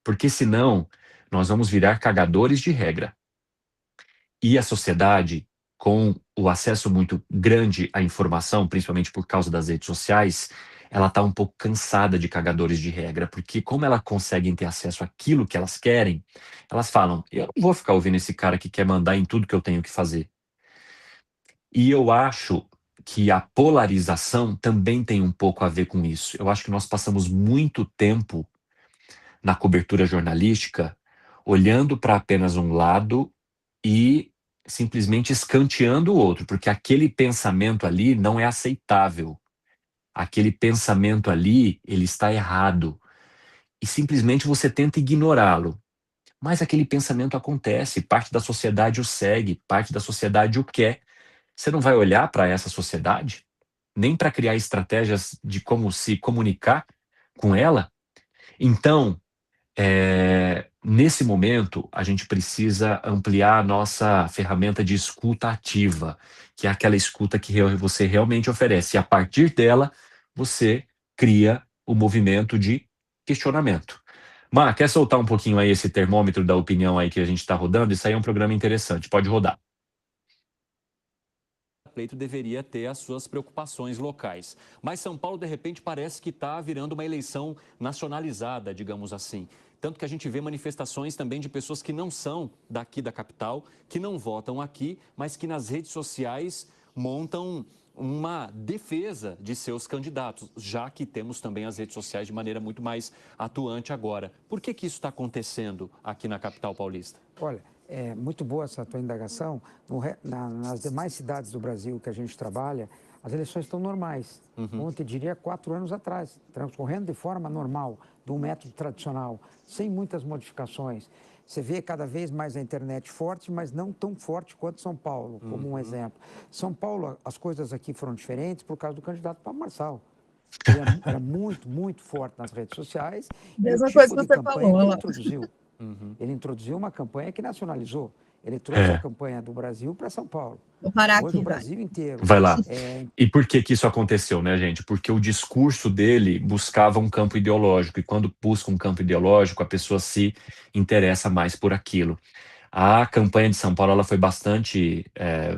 porque senão nós vamos virar cagadores de regra. E a sociedade, com o acesso muito grande à informação, principalmente por causa das redes sociais, ela está um pouco cansada de cagadores de regra, porque como elas conseguem ter acesso àquilo que elas querem, elas falam: eu não vou ficar ouvindo esse cara que quer mandar em tudo que eu tenho que fazer. E eu acho que a polarização também tem um pouco a ver com isso. Eu acho que nós passamos muito tempo na cobertura jornalística olhando para apenas um lado e simplesmente escanteando o outro, porque aquele pensamento ali não é aceitável. Aquele pensamento ali, ele está errado. E simplesmente você tenta ignorá-lo. Mas aquele pensamento acontece, parte da sociedade o segue, parte da sociedade o quer. Você não vai olhar para essa sociedade? Nem para criar estratégias de como se comunicar com ela? Então, nesse momento, a gente precisa ampliar a nossa ferramenta de escuta ativa, que é aquela escuta que você realmente oferece. E a partir dela, você cria o movimento de questionamento. Mar, quer soltar um pouquinho aí esse termômetro da opinião aí que a gente está rodando? Isso aí é um programa interessante, pode rodar. Pleito deveria ter as suas preocupações locais. Mas São Paulo, de repente, parece que está virando uma eleição nacionalizada, digamos assim. Tanto que a gente vê manifestações também de pessoas que não são daqui da capital, que não votam aqui, mas que nas redes sociais montam uma defesa de seus candidatos, já que temos também as redes sociais de maneira muito mais atuante agora. Por que isso está acontecendo aqui na capital paulista? Olha, é muito boa essa tua indagação. Nas demais cidades do Brasil que a gente trabalha, as eleições estão normais. Ontem, diria, 4 anos atrás, transcorrendo de forma normal, de um método tradicional, sem muitas modificações. Você vê cada vez mais a internet forte, mas não tão forte quanto São Paulo, como um exemplo. São Paulo, as coisas aqui foram diferentes por causa do candidato Pablo Marçal. Ele era muito, muito forte nas redes sociais. Mesma e o coisa tipo que de você campanha falou, que ele lá. introduziu. Ele introduziu uma campanha que nacionalizou. Ele trouxe a campanha do Brasil para São Paulo. Vou parar Hoje aqui, o Brasil inteiro. Vai lá. E por que isso aconteceu, né, gente? Porque o discurso dele buscava um campo ideológico, e quando busca um campo ideológico, a pessoa se interessa mais por aquilo. A campanha de São Paulo ela foi bastante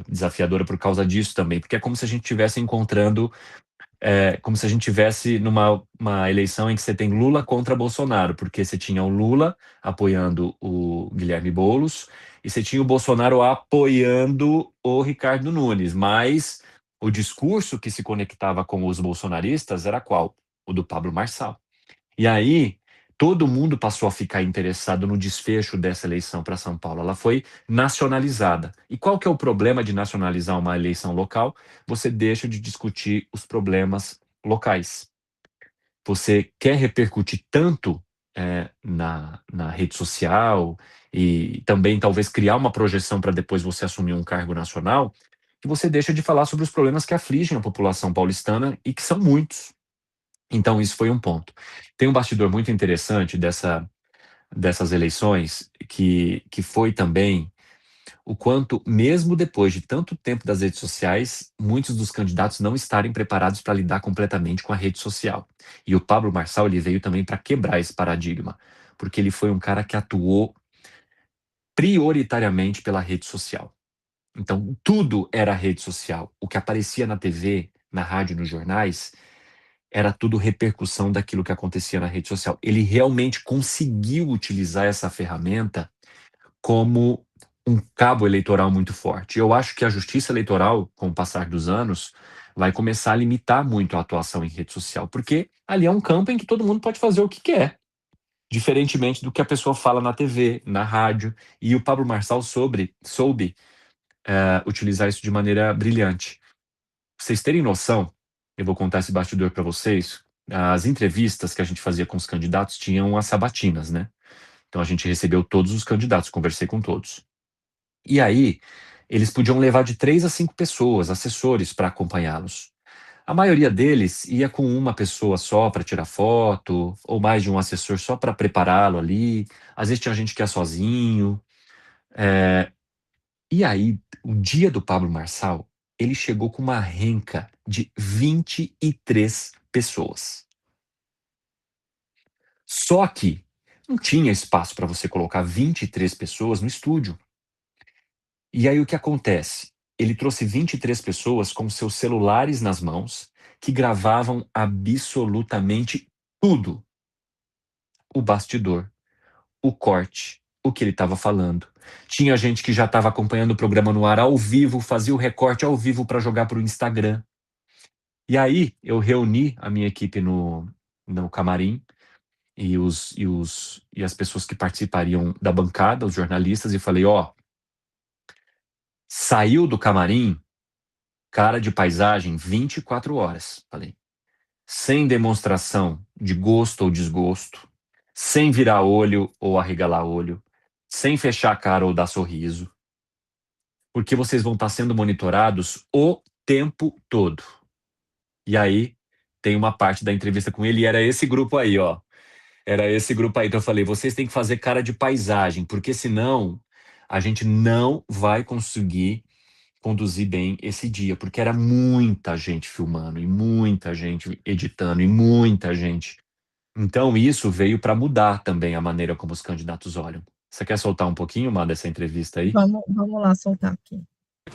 desafiadora por causa disso também, porque é como se a gente estivesse encontrando, como se a gente tivesse uma eleição em que você tem Lula contra Bolsonaro, porque você tinha o Lula apoiando o Guilherme Boulos e você tinha o Bolsonaro apoiando o Ricardo Nunes, mas o discurso que se conectava com os bolsonaristas era qual? O do Pablo Marçal. E aí, todo mundo passou a ficar interessado no desfecho dessa eleição para São Paulo. Ela foi nacionalizada. E qual que é o problema de nacionalizar uma eleição local? Você deixa de discutir os problemas locais. Você quer repercutir tanto na rede social e também talvez criar uma projeção para depois você assumir um cargo nacional, que você deixa de falar sobre os problemas que afligem a população paulistana e que são muitos. Então, isso foi um ponto. Tem um bastidor muito interessante dessas eleições, que foi também o quanto, mesmo depois de tanto tempo das redes sociais, muitos dos candidatos não estarem preparados para lidar completamente com a rede social. E o Pablo Marçal ele veio também para quebrar esse paradigma, porque ele foi um cara que atuou prioritariamente pela rede social. Então, tudo era rede social. O que aparecia na TV, na rádio, nos jornais, era tudo repercussão daquilo que acontecia na rede social. Ele realmente conseguiu utilizar essa ferramenta como um cabo eleitoral muito forte. Eu acho que a justiça eleitoral, com o passar dos anos, vai começar a limitar muito a atuação em rede social, porque ali é um campo em que todo mundo pode fazer o que quer, diferentemente do que a pessoa fala na TV, na rádio, e o Pablo Marçal soube utilizar isso de maneira brilhante. Pra vocês terem noção, eu vou contar esse bastidor para vocês. As entrevistas que a gente fazia com os candidatos tinham as sabatinas, né? Então a gente recebeu todos os candidatos, conversei com todos. E aí, eles podiam levar de 3 a 5 pessoas, assessores, para acompanhá-los. A maioria deles ia com uma pessoa só para tirar foto, ou mais de um assessor só para prepará-lo ali. Às vezes tinha gente que ia sozinho. E aí, o dia do Pablo Marçal, ele chegou com uma renca de 23 pessoas. Só que não tinha espaço para você colocar 23 pessoas no estúdio. E aí o que acontece? Ele trouxe 23 pessoas com seus celulares nas mãos, que gravavam absolutamente tudo. O bastidor, o corte, o que ele estava falando. Tinha gente que já estava acompanhando o programa no ar ao vivo, fazia o recorte ao vivo para jogar para o Instagram. E aí eu reuni a minha equipe no camarim e as pessoas que participariam da bancada, os jornalistas, e falei, saiu do camarim, cara de paisagem, 24 horas, falei. Sem demonstração de gosto ou desgosto, sem virar olho ou arregalar olho, sem fechar a cara ou dar sorriso, porque vocês vão estar sendo monitorados o tempo todo. E aí, tem uma parte da entrevista com ele, e era esse grupo aí, ó. Era esse grupo aí. Então eu falei, vocês têm que fazer cara de paisagem, porque senão a gente não vai conseguir conduzir bem esse dia, porque era muita gente filmando, e muita gente editando, e muita gente. Então isso veio para mudar também a maneira como os candidatos olham. Você quer soltar um pouquinho, Má, dessa entrevista aí? Vamos lá soltar aqui.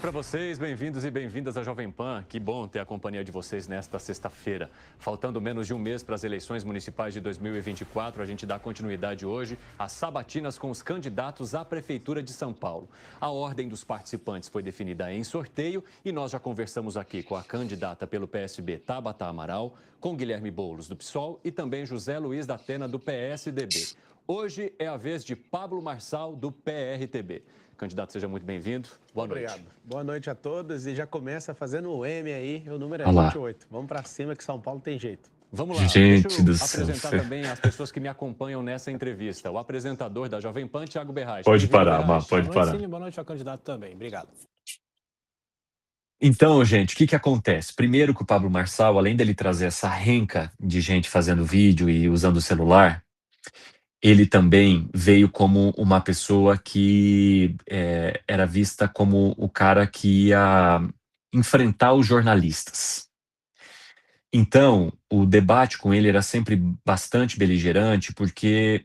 Para vocês, bem-vindos e bem-vindas à Jovem Pan. Que bom ter a companhia de vocês nesta sexta-feira. Faltando menos de um mês para as eleições municipais de 2024, a gente dá continuidade hoje às sabatinas com os candidatos à Prefeitura de São Paulo. A ordem dos participantes foi definida em sorteio e nós já conversamos aqui com a candidata pelo PSB, Tabata Amaral, com Guilherme Boulos, do PSOL, e também José Luiz da Atena, do PSDB. Hoje é a vez de Pablo Marçal, do PRTB. Candidato, seja muito bem-vindo. Boa noite. Obrigado. Boa noite a todos e já começa fazendo o M aí, o número é Olha lá. 28. Vamos para cima que São Paulo tem jeito. Vamos lá, Gente deixa eu do céu. apresentar também as pessoas que me acompanham nessa entrevista. O apresentador da Jovem Pan, Thiago Berrais. Pode Bem-vindo, parar, Berrais. Má, pode Boa noite, parar. Cine, boa noite ao candidato também. Obrigado. Então, gente, o que acontece? Primeiro que o Pablo Marçal, além dele trazer essa renca de gente fazendo vídeo e usando o celular, ele também veio como uma pessoa que era vista como o cara que ia enfrentar os jornalistas. Então, o debate com ele era sempre bastante beligerante, porque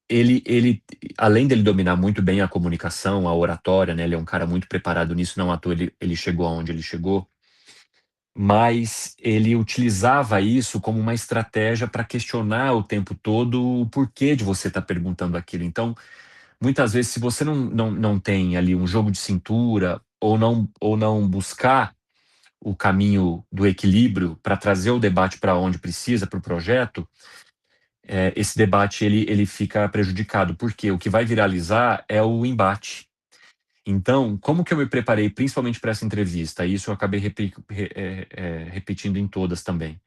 ele, além dele dominar muito bem a comunicação, a oratória, né, ele é um cara muito preparado nisso, não à toa ele chegou aonde ele chegou, mas ele utilizava isso como uma estratégia para questionar o tempo todo o porquê de você estar perguntando aquilo. Então, muitas vezes, se você não tem ali um jogo de cintura, ou não buscar o caminho do equilíbrio para trazer o debate para onde precisa, para o projeto, esse debate ele fica prejudicado, porque o que vai viralizar é o embate. Então, como que eu me preparei principalmente para essa entrevista? Isso eu acabei repetindo em todas também.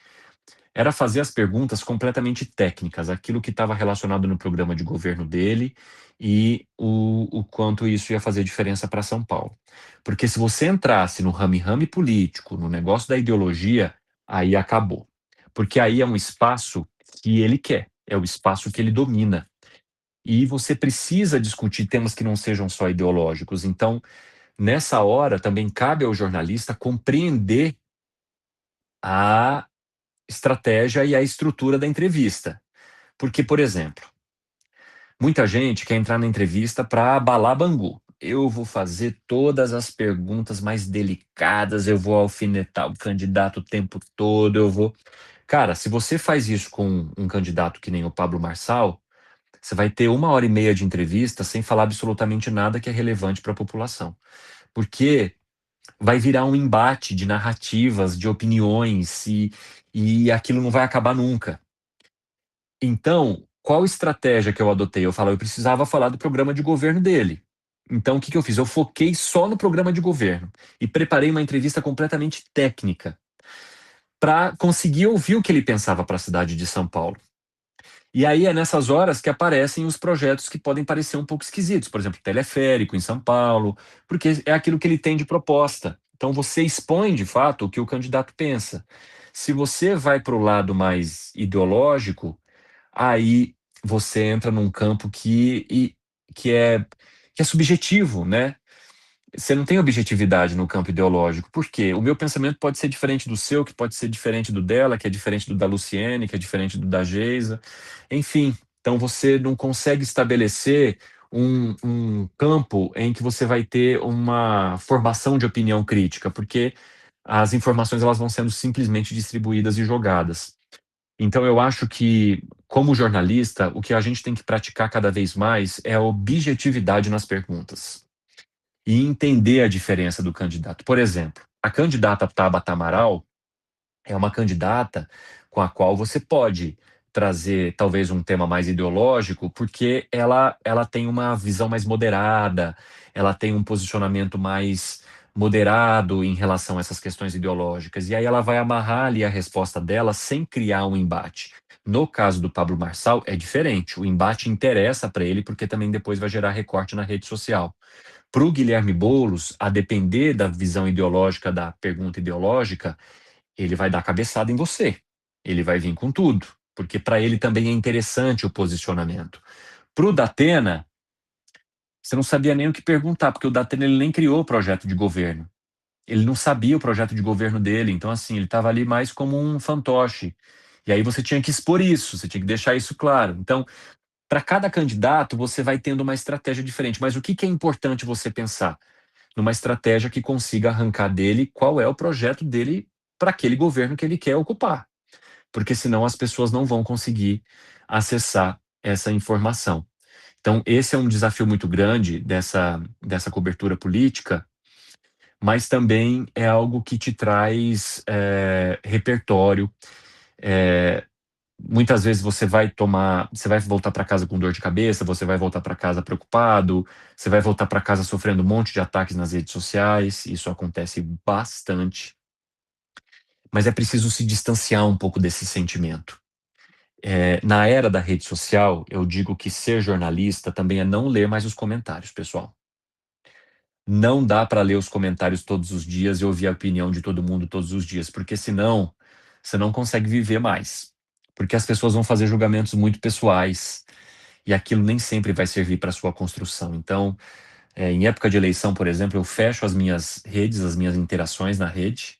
Era fazer as perguntas completamente técnicas, aquilo que estava relacionado no programa de governo dele e o quanto isso ia fazer diferença para São Paulo. Porque se você entrasse no rame-rame político, no negócio da ideologia, aí acabou. Porque aí é um espaço que ele quer, é o espaço que ele domina. E você precisa discutir temas que não sejam só ideológicos. Então, nessa hora, também cabe ao jornalista compreender a estratégia e a estrutura da entrevista. Porque, por exemplo, muita gente quer entrar na entrevista para abalar Bangu. Eu vou fazer todas as perguntas mais delicadas, eu vou alfinetar o candidato o tempo todo, eu vou... Cara, se você faz isso com um candidato que nem o Pablo Marçal, você vai ter 1h30 de entrevista sem falar absolutamente nada que é relevante para a população. Porque vai virar um embate de narrativas, de opiniões, e aquilo não vai acabar nunca. Então, qual estratégia que eu adotei? Eu precisava falar do programa de governo dele. Então, o que eu fiz? Eu foquei só no programa de governo e preparei uma entrevista completamente técnica para conseguir ouvir o que ele pensava para a cidade de São Paulo. E aí é nessas horas que aparecem os projetos que podem parecer um pouco esquisitos, por exemplo, teleférico em São Paulo, porque é aquilo que ele tem de proposta. Então você expõe de fato o que o candidato pensa. Se você vai para o lado mais ideológico, aí você entra num campo que é subjetivo, né? Você não tem objetividade no campo ideológico. Por quê? O meu pensamento pode ser diferente do seu, que pode ser diferente do dela, que é diferente do da Luciene, que é diferente do da Geisa. Enfim, então você não consegue estabelecer um campo em que você vai ter uma formação de opinião crítica, porque as informações elas vão sendo simplesmente distribuídas e jogadas. Então eu acho que, como jornalista, o que a gente tem que praticar cada vez mais é a objetividade nas perguntas e entender a diferença do candidato. Por exemplo, a candidata Tabata Amaral é uma candidata com a qual você pode trazer talvez um tema mais ideológico, porque ela tem uma visão mais moderada, ela tem um posicionamento mais moderado em relação a essas questões ideológicas, e aí ela vai amarrar ali a resposta dela sem criar um embate. No caso do Pablo Marçal, é diferente, o embate interessa para ele, porque também depois vai gerar recorte na rede social. Para o Guilherme Boulos, a depender da visão ideológica, da pergunta ideológica, ele vai dar cabeçada em você. Ele vai vir com tudo, porque para ele também é interessante o posicionamento. Para o Datena, você não sabia nem o que perguntar, porque o Datena ele nem criou o projeto de governo. Ele não sabia o projeto de governo dele, então assim, ele estava ali mais como um fantoche. E aí você tinha que expor isso, você tinha que deixar isso claro. Então, para cada candidato, você vai tendo uma estratégia diferente. Mas o que é importante você pensar? Numa estratégia que consiga arrancar dele qual é o projeto dele para aquele governo que ele quer ocupar. Porque senão as pessoas não vão conseguir acessar essa informação. Então, esse é um desafio muito grande dessa cobertura política, mas também é algo que te traz repertório. muitas vezes você vai voltar para casa com dor de cabeça, você vai voltar para casa preocupado, você vai voltar para casa sofrendo um monte de ataques nas redes sociais, isso acontece bastante. Mas é preciso se distanciar um pouco desse sentimento. Na era da rede social, eu digo que ser jornalista também é não ler mais os comentários, pessoal. Não dá para ler os comentários todos os dias e ouvir a opinião de todo mundo todos os dias, porque senão você não consegue viver mais. Porque as pessoas vão fazer julgamentos muito pessoais e aquilo nem sempre vai servir para sua construção. Então, em época de eleição, por exemplo, eu fecho as minhas redes, as minhas interações na rede,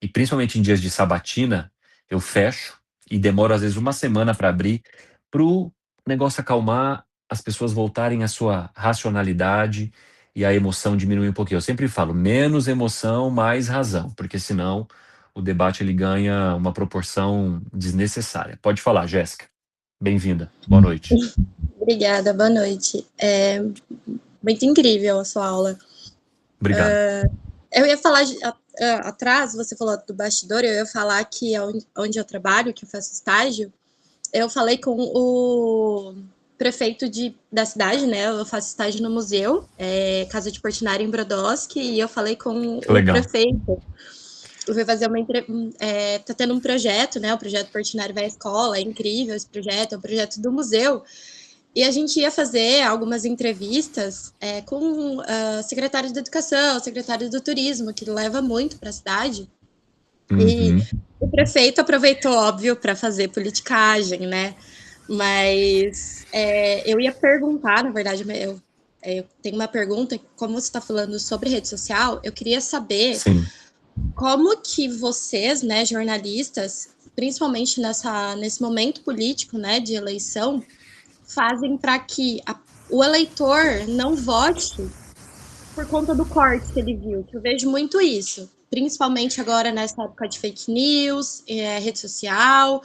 e principalmente em dias de sabatina, eu fecho e demoro às vezes uma semana para abrir, para o negócio acalmar, as pessoas voltarem à sua racionalidade e a emoção diminuir um pouquinho. Eu sempre falo, menos emoção, mais razão, porque senão o debate ele ganha uma proporção desnecessária. Pode falar, Jéssica. Bem-vinda. Boa noite. Obrigada, boa noite. Muito incrível a sua aula. Obrigado. Eu ia falar atrás, você falou do bastidor, eu ia falar que onde eu trabalho, que eu faço estágio, eu falei com o prefeito da cidade, né? Eu faço estágio no museu, Casa de Portinari em Brodowski, e eu falei com o prefeito. Eu fui fazer tá tendo um projeto, né? O projeto Portinari vai à escola, é incrível esse projeto, é um projeto do museu. E a gente ia fazer algumas entrevistas com secretários da educação, secretários do turismo, que leva muito para a cidade. Uhum. E o prefeito aproveitou, óbvio, para fazer politicagem, né? Mas eu ia perguntar, na verdade, eu tenho uma pergunta, como você está falando sobre rede social, eu queria saber como que vocês, né, jornalistas, principalmente nesse momento político, né, de eleição, fazem para que o eleitor não vote por conta do corte que ele viu, que eu vejo muito isso, principalmente agora nessa época de fake news, rede social,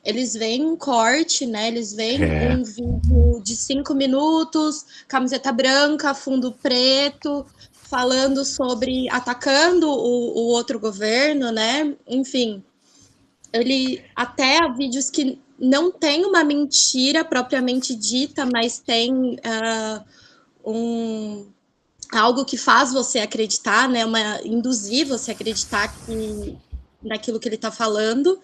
eles veem um corte, né, eles veem um vídeo de 5 minutos, camiseta branca, fundo preto, falando sobre, atacando o outro governo, né, enfim, até vídeos que não tem uma mentira propriamente dita, mas tem algo que faz você acreditar, né? Induzir você a acreditar naquilo que ele está falando.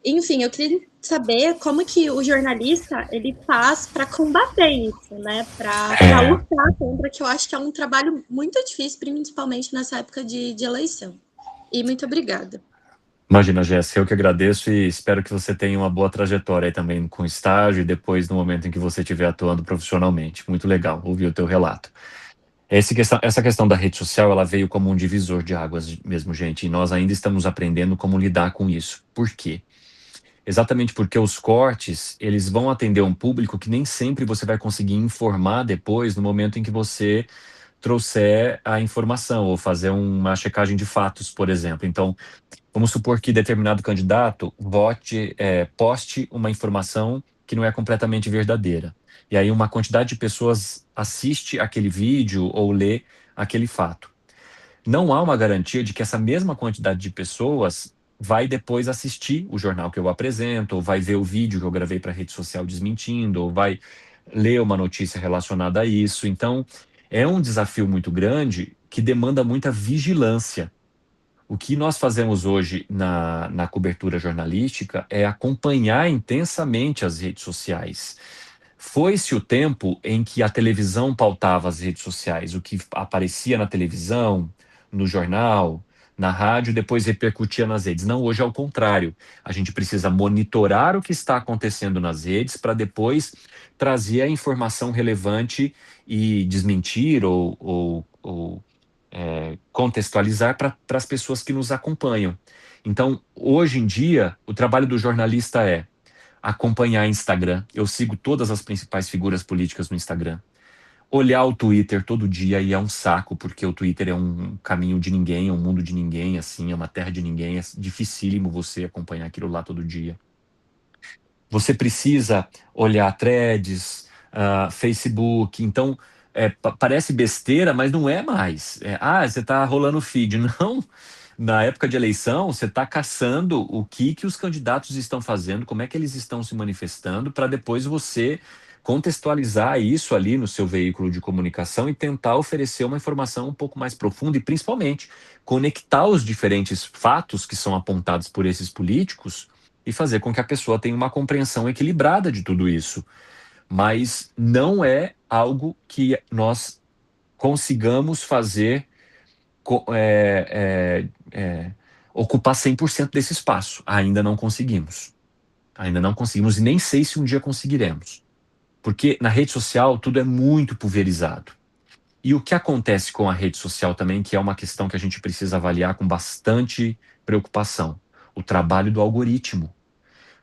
Enfim, eu queria saber como que o jornalista ele faz para combater isso, né? Para lutar contra, que eu acho que é um trabalho muito difícil, principalmente nessa época de eleição. E muito obrigada. Imagina, Jéssica, eu que agradeço e espero que você tenha uma boa trajetória aí também com estágio e depois no momento em que você estiver atuando profissionalmente. Muito legal ouvir o teu relato. Essa questão da rede social, ela veio como um divisor de águas mesmo, gente, e nós ainda estamos aprendendo como lidar com isso. Por quê? Exatamente porque os cortes, eles vão atender um público que nem sempre você vai conseguir informar depois, no momento em que você trouxer a informação ou fazer uma checagem de fatos, por exemplo. Então, vamos supor que determinado candidato poste uma informação que não é completamente verdadeira. E aí uma quantidade de pessoas assiste aquele vídeo ou lê aquele fato. Não há uma garantia de que essa mesma quantidade de pessoas vai depois assistir o jornal que eu apresento, ou vai ver o vídeo que eu gravei para a rede social desmentindo, ou vai ler uma notícia relacionada a isso. Então, é um desafio muito grande que demanda muita vigilância. O que nós fazemos hoje na cobertura jornalística é acompanhar intensamente as redes sociais. Foi-se o tempo em que a televisão pautava as redes sociais, o que aparecia na televisão, no jornal, na rádio, depois repercutia nas redes. Não, hoje é o contrário. A gente precisa monitorar o que está acontecendo nas redes para depois trazer a informação relevante e desmentir ou contextualizar para as pessoas que nos acompanham. Então, hoje em dia, o trabalho do jornalista é acompanhar Instagram. Eu sigo todas as principais figuras políticas no Instagram. Olhar o Twitter todo dia e é um saco, porque o Twitter é um caminho de ninguém, é um mundo de ninguém, assim, é uma terra de ninguém. É dificílimo você acompanhar aquilo lá todo dia. Você precisa olhar threads, Facebook. Então, parece besteira, mas não é mais. Você está rolando o feed. Não. Na época de eleição, você está caçando o que os candidatos estão fazendo, como é que eles estão se manifestando, para depois você contextualizar isso ali no seu veículo de comunicação e tentar oferecer uma informação um pouco mais profunda e, principalmente, conectar os diferentes fatos que são apontados por esses políticos e fazer com que a pessoa tenha uma compreensão equilibrada de tudo isso. Mas não é algo que nós consigamos fazer ocupar 100% desse espaço. Ainda não conseguimos. Ainda não conseguimos e nem sei se um dia conseguiremos. Porque na rede social tudo é muito pulverizado. E o que acontece com a rede social também, que é uma questão que a gente precisa avaliar com bastante preocupação, o trabalho do algoritmo.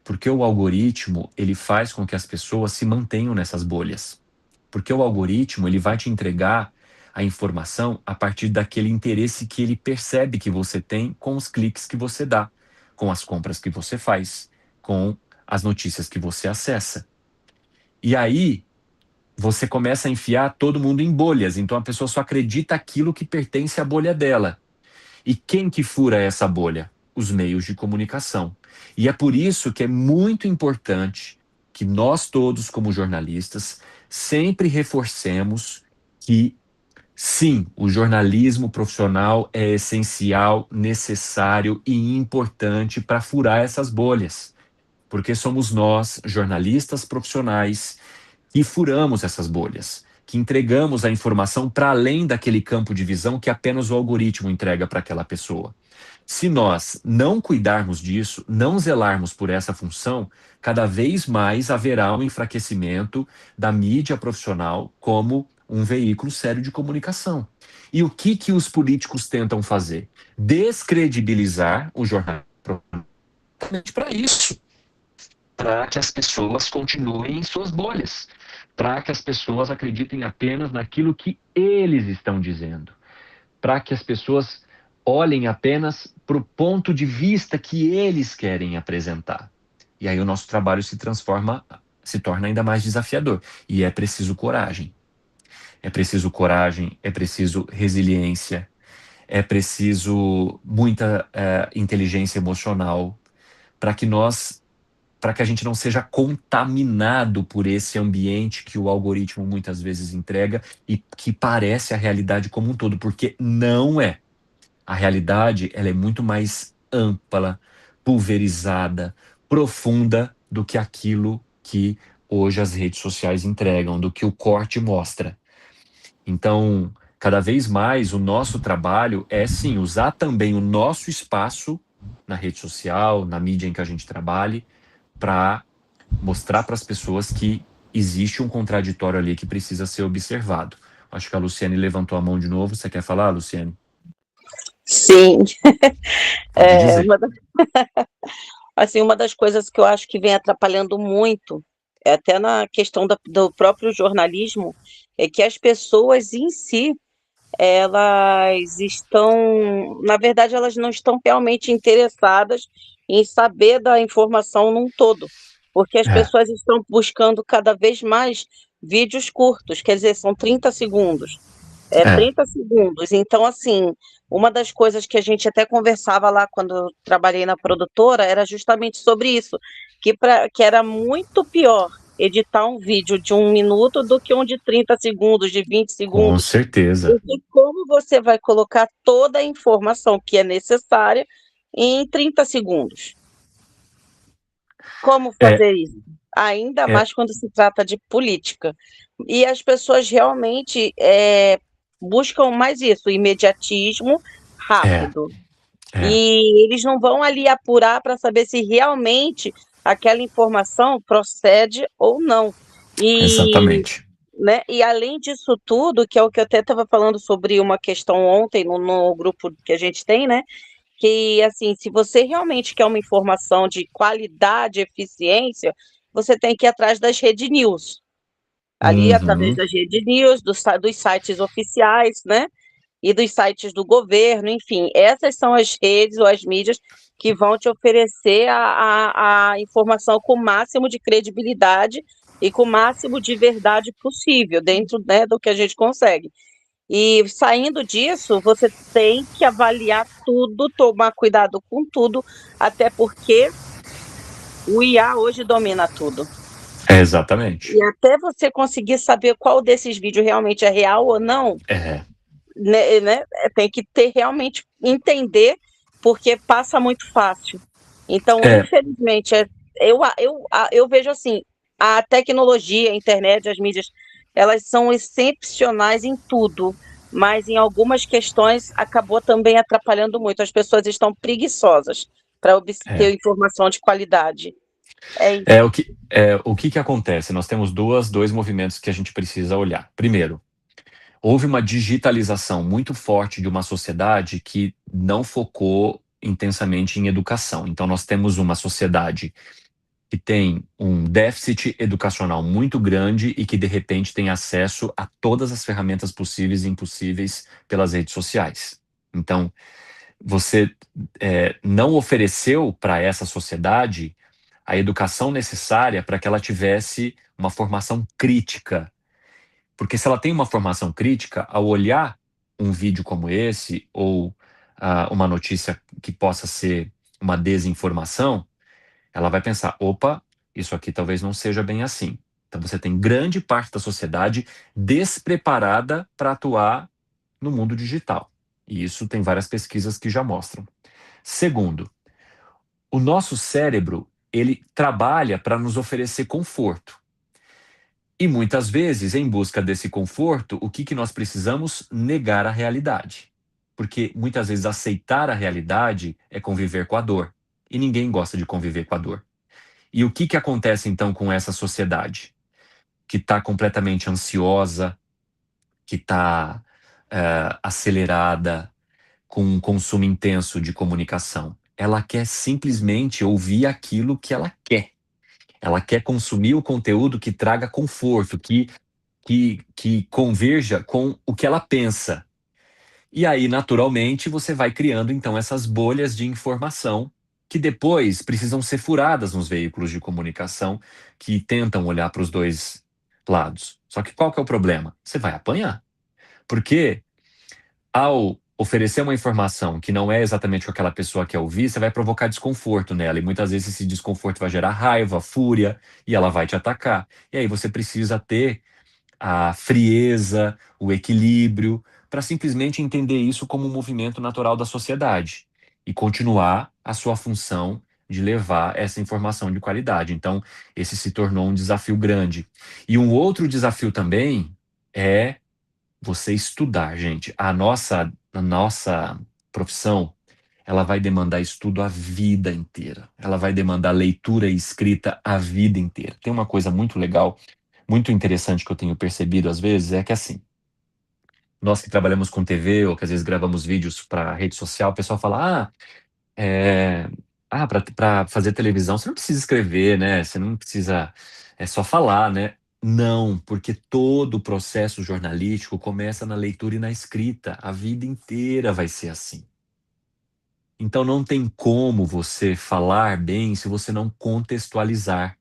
Porque o algoritmo, ele faz com que as pessoas se mantenham nessas bolhas. Porque o algoritmo, ele vai te entregar a informação a partir daquele interesse que ele percebe que você tem com os cliques que você dá, com as compras que você faz, com as notícias que você acessa. E aí, você começa a enfiar todo mundo em bolhas, então a pessoa só acredita aquilo que pertence à bolha dela. E quem que fura essa bolha? Os meios de comunicação. E é por isso que é muito importante que nós todos, como jornalistas, sempre reforcemos que, sim, o jornalismo profissional é essencial, necessário e importante para furar essas bolhas. Porque somos nós, jornalistas profissionais, que furamos essas bolhas, que entregamos a informação para além daquele campo de visão que apenas o algoritmo entrega para aquela pessoa. Se nós não cuidarmos disso, não zelarmos por essa função, cada vez mais haverá um enfraquecimento da mídia profissional como um veículo sério de comunicação. E o que os políticos tentam fazer? Descredibilizar o jornal para isso, para que as pessoas continuem em suas bolhas, para que as pessoas acreditem apenas naquilo que eles estão dizendo, para que as pessoas olhem apenas para o ponto de vista que eles querem apresentar. E aí o nosso trabalho se torna ainda mais desafiador. E é preciso coragem. É preciso coragem, é preciso resiliência, é preciso muita inteligência emocional para que a gente não seja contaminado por esse ambiente que o algoritmo muitas vezes entrega e que parece a realidade como um todo, porque não é. A realidade, ela é muito mais ampla, pulverizada, profunda do que aquilo que hoje as redes sociais entregam, do que o corte mostra. Então, cada vez mais o nosso trabalho é, sim, usar também o nosso espaço na rede social, na mídia em que a gente trabalhe, para mostrar para as pessoas que existe um contraditório ali que precisa ser observado. Acho que a Luciane levantou a mão de novo. Você quer falar, Luciane? Sim. Pode dizer. Assim, uma das coisas que eu acho que vem atrapalhando muito, até na questão do próprio jornalismo, é que as pessoas em si, elas estão, na verdade, elas não estão realmente interessadas em saber da informação num todo, porque as pessoas estão buscando cada vez mais vídeos curtos, quer dizer, são 30 segundos. 30 segundos. Então, assim, uma das coisas que a gente até conversava lá quando eu trabalhei na produtora era justamente sobre isso, que era muito pior editar um vídeo de 1 minuto do que um de 30 segundos, de 20 segundos. Com certeza. Porque como você vai colocar toda a informação que é necessária em 30 segundos? Como fazer isso? Ainda mais quando se trata de política. E as pessoas realmente buscam mais isso, imediatismo rápido. E eles não vão ali apurar para saber se realmente aquela informação procede ou não. Exatamente. Né? E além disso tudo, que é o que eu até estava falando sobre uma questão ontem no grupo que a gente tem, né? Que, assim, se você realmente quer uma informação de qualidade e eficiência, você tem que ir atrás das redes news. Ali, através das redes news, dos sites oficiais, né? E dos sites do governo, enfim. Essas são as redes ou as mídias que vão te oferecer a informação com o máximo de credibilidade e com o máximo de verdade possível, dentro, né, do que a gente consegue. E saindo disso, você tem que avaliar tudo, tomar cuidado com tudo, até porque o IA hoje domina tudo. Exatamente. E até você conseguir saber qual desses vídeos realmente é real ou não, né, tem que ter realmente entender, porque passa muito fácil. Então, infelizmente, eu vejo assim, a tecnologia, a internet, as mídias, elas são excepcionais em tudo, mas em algumas questões acabou também atrapalhando muito. As pessoas estão preguiçosas para obter informação de qualidade. É isso. O que acontece? Nós temos dois movimentos que a gente precisa olhar. Primeiro, houve uma digitalização muito forte de uma sociedade que não focou intensamente em educação. Então, nós temos uma sociedade que tem um déficit educacional muito grande e que, de repente, tem acesso a todas as ferramentas possíveis e impossíveis pelas redes sociais. Então, você não ofereceu para essa sociedade a educação necessária para que ela tivesse uma formação crítica. Porque se ela tem uma formação crítica, ao olhar um vídeo como esse, ou uma notícia que possa ser uma desinformação, ela vai pensar, opa, isso aqui talvez não seja bem assim. Então você tem grande parte da sociedade despreparada para atuar no mundo digital. E isso tem várias pesquisas que já mostram. Segundo, o nosso cérebro, ele trabalha para nos oferecer conforto. E muitas vezes, em busca desse conforto, o que nós precisamos? Negar a realidade. Porque muitas vezes aceitar a realidade é conviver com a dor. E ninguém gosta de conviver com a dor. E o que acontece então com essa sociedade? Que está completamente ansiosa, que está acelerada, com um consumo intenso de comunicação. Ela quer simplesmente ouvir aquilo que ela quer. Ela quer consumir o conteúdo que traga conforto, que converja com o que ela pensa. E aí, naturalmente, você vai criando, então, essas bolhas de informação que depois precisam ser furadas nos veículos de comunicação que tentam olhar para os dois lados. Só que qual que é o problema? Você vai apanhar. Porque ao oferecer uma informação que não é exatamente o que aquela pessoa quer ouvir, você vai provocar desconforto nela. E muitas vezes esse desconforto vai gerar raiva, fúria, e ela vai te atacar. E aí você precisa ter a frieza, o equilíbrio, para simplesmente entender isso como um movimento natural da sociedade e continuar a sua função de levar essa informação de qualidade. Então, esse se tornou um desafio grande. E um outro desafio também é você estudar, gente. A nossa profissão, ela vai demandar estudo a vida inteira. Ela vai demandar leitura e escrita a vida inteira. Tem uma coisa muito legal, muito interessante que eu tenho percebido às vezes, é que assim, nós que trabalhamos com TV ou que às vezes gravamos vídeos para rede social, o pessoal fala, para fazer televisão você não precisa escrever, né? Você não precisa, é só falar, né? Não, porque todo o processo jornalístico começa na leitura e na escrita. A vida inteira vai ser assim. Então não tem como você falar bem se você não contextualizar,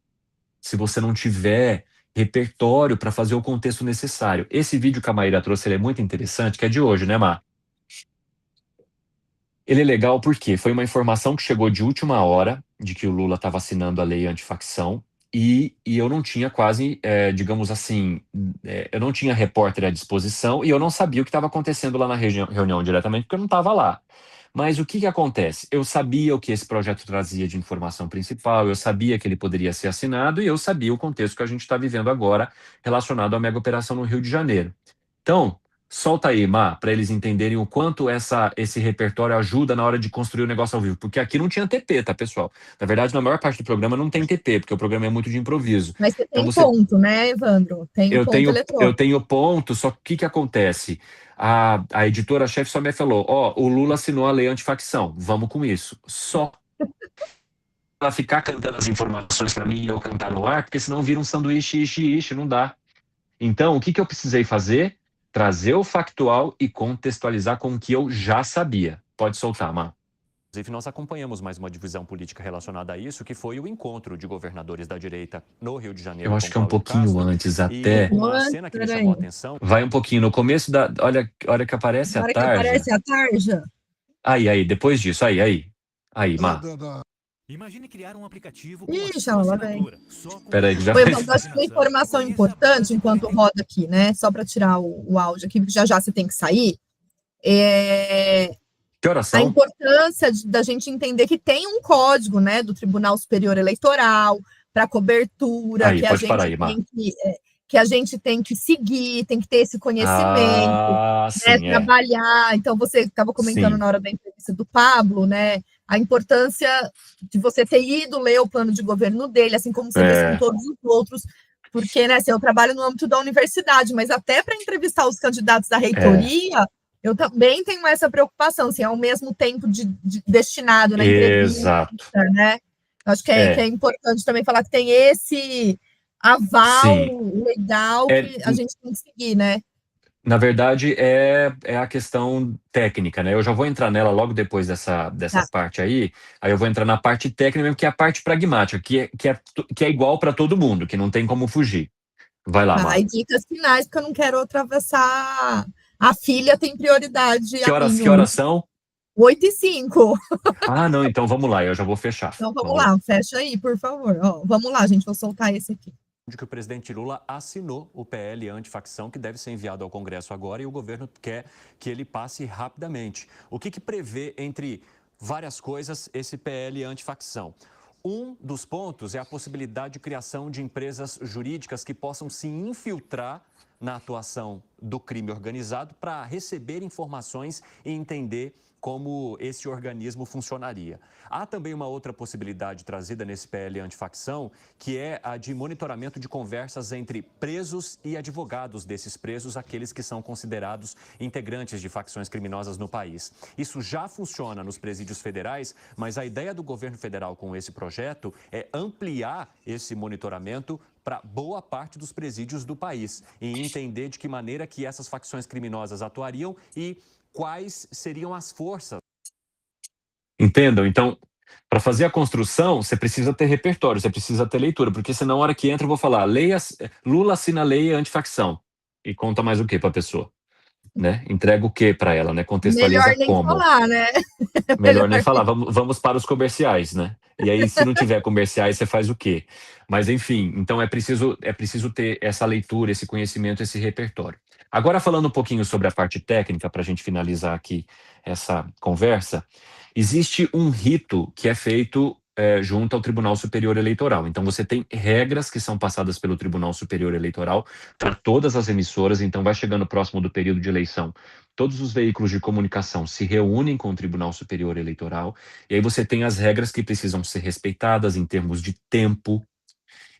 se você não tiver repertório para fazer o contexto necessário. Esse vídeo que a Maíra trouxe, ele é muito interessante, que é de hoje, né, Má? Ele é legal porque foi uma informação que chegou de última hora, de que o Lula estava assinando a lei antifacção, e eu não tinha quase, digamos assim, eu não tinha repórter à disposição e eu não sabia o que estava acontecendo lá na reunião diretamente, porque eu não estava lá. Mas o que acontece? Eu sabia o que esse projeto trazia de informação principal, eu sabia que ele poderia ser assinado e eu sabia o contexto que a gente está vivendo agora relacionado à mega operação no Rio de Janeiro. Então, solta aí, Má, para eles entenderem o quanto esse repertório ajuda na hora de construir o negócio ao vivo. Porque aqui não tinha TP, tá, pessoal? Na verdade, na maior parte do programa não tem TP, porque o programa é muito de improviso. Mas você tem Então, ponto, né, Evandro? Tem eu ponto tenho, eletrônico. eu tenho ponto, só que o que acontece? A editora-chefe só me falou, o Lula assinou a lei antifacção, vamos com isso. Só ela ficar cantando as informações para mim e eu cantar no ar, porque senão vira um sanduíche, não dá. Então, o que eu precisei fazer? Trazer o factual e contextualizar com o que eu já sabia. Pode soltar, Má. Inclusive, nós acompanhamos mais uma divisão política relacionada a isso, que foi o encontro de governadores da direita no Rio de Janeiro. Eu acho com que é um Cláudio pouquinho Castro, antes e até. uma cena que me chamou a atenção. Vai um pouquinho no começo da. Olha, hora que aparece a Agora que tarja. aparece a tarja. Aí, depois disso, aí, Má. Imagine criar um aplicativo Ixi, lá vem. Peraí, já Oi, Evandro, acho que uma informação importante enquanto roda aqui, né? Só para tirar o áudio aqui, porque já você tem que sair. Que horas A são? importância da gente entender que tem um código, né, do Tribunal Superior Eleitoral para cobertura, Aí, que a pode gente parar aí, Má. tem que a gente tem que seguir, tem que ter esse conhecimento, Ah, né, sim, trabalhar. Então, você estava comentando Sim. na hora da entrevista do Pablo, né, a importância de você ter ido ler o plano de governo dele, assim como você fez com todos os outros, porque, né, assim, eu trabalho no âmbito da universidade, mas até para entrevistar os candidatos da reitoria, eu também tenho essa preocupação, assim, ao mesmo tempo destinado na entrevista, Exato. né? Acho que é importante também falar que tem esse aval legal que a gente tem que seguir, né? Na verdade, é a questão técnica, né? Eu já vou entrar nela logo depois dessa parte aí eu vou entrar na parte técnica, que é a parte pragmática, que é igual para todo mundo, que não tem como fugir. Vai lá, Má. E dicas finais, porque eu não quero atravessar. A filha tem prioridade. Que horas são? 8h05. Ah, não, então vamos lá, eu já vou fechar. Então vamos lá, fecha aí, por favor. Ó, vamos lá, gente, vou soltar esse aqui. De que o presidente Lula assinou o PL antifacção, que deve ser enviado ao Congresso agora, e o governo quer que ele passe rapidamente. O que prevê, entre várias coisas, esse PL antifacção? Um dos pontos é a possibilidade de criação de empresas jurídicas que possam se infiltrar na atuação do crime organizado para receber informações e entender como esse organismo funcionaria. Há também uma outra possibilidade trazida nesse PL antifacção, que é a de monitoramento de conversas entre presos e advogados desses presos, aqueles que são considerados integrantes de facções criminosas no país. Isso já funciona nos presídios federais, mas a ideia do governo federal com esse projeto é ampliar esse monitoramento para boa parte dos presídios do país e entender de que maneira que essas facções criminosas atuariam e quais seriam as forças. Entendam? Então, para fazer a construção, você precisa ter repertório, você precisa ter leitura, porque senão, na hora que entra, eu vou falar, Lula assina a lei antifacção. E conta mais o que para a pessoa? Né? Entrega o que para ela, né? Contextualiza Melhor nem como. falar, né? Melhor nem falar, vamos para os comerciais, né? E aí, se não tiver comerciais, você faz o quê? Mas, enfim, então é preciso ter essa leitura, esse conhecimento, esse repertório. Agora, falando um pouquinho sobre a parte técnica, para a gente finalizar aqui essa conversa, existe um rito que é feito junto ao Tribunal Superior Eleitoral. Então, você tem regras que são passadas pelo Tribunal Superior Eleitoral para todas as emissoras. Então, vai chegando próximo do período de eleição, todos os veículos de comunicação se reúnem com o Tribunal Superior Eleitoral, e aí você tem as regras que precisam ser respeitadas em termos de tempo,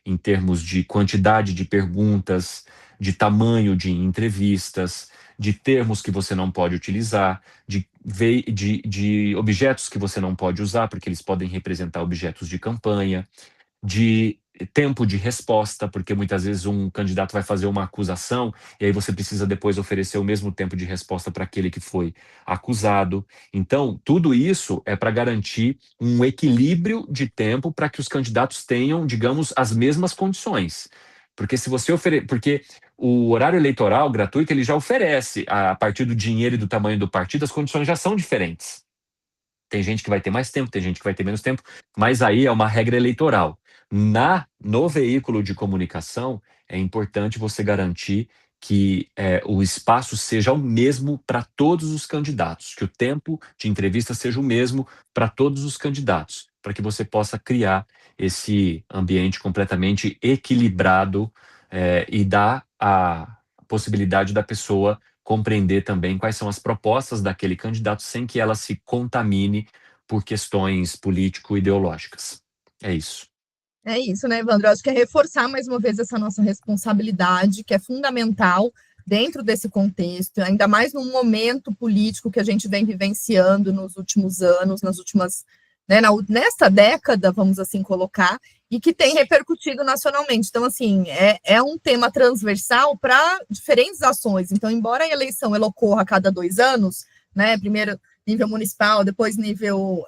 em termos de quantidade de perguntas, de tamanho de entrevistas, de termos que você não pode utilizar, de objetos que você não pode usar, porque eles podem representar objetos de campanha, de tempo de resposta, porque muitas vezes um candidato vai fazer uma acusação e aí você precisa depois oferecer o mesmo tempo de resposta para aquele que foi acusado. Então, tudo isso é para garantir um equilíbrio de tempo para que os candidatos tenham, digamos, as mesmas condições. Porque se você porque o horário eleitoral gratuito, ele já oferece, a partir do dinheiro e do tamanho do partido, as condições já são diferentes. Tem gente que vai ter mais tempo, tem gente que vai ter menos tempo, mas aí é uma regra eleitoral. No veículo de comunicação, é importante você garantir que o espaço seja o mesmo para todos os candidatos, que o tempo de entrevista seja o mesmo para todos os candidatos, para que você possa criar esse ambiente completamente equilibrado e dar a possibilidade da pessoa compreender também quais são as propostas daquele candidato sem que ela se contamine por questões político-ideológicas. É isso. É isso, né, Evandro? Eu acho que é reforçar mais uma vez essa nossa responsabilidade, que é fundamental dentro desse contexto, ainda mais num momento político que a gente vem vivenciando nos últimos anos, nas últimas, né, nesta década, vamos assim colocar, e que tem repercutido nacionalmente. Então, assim, é um tema transversal para diferentes ações. Então, embora a eleição ela ocorra a cada 2 anos, né, primeiro nível municipal, depois nível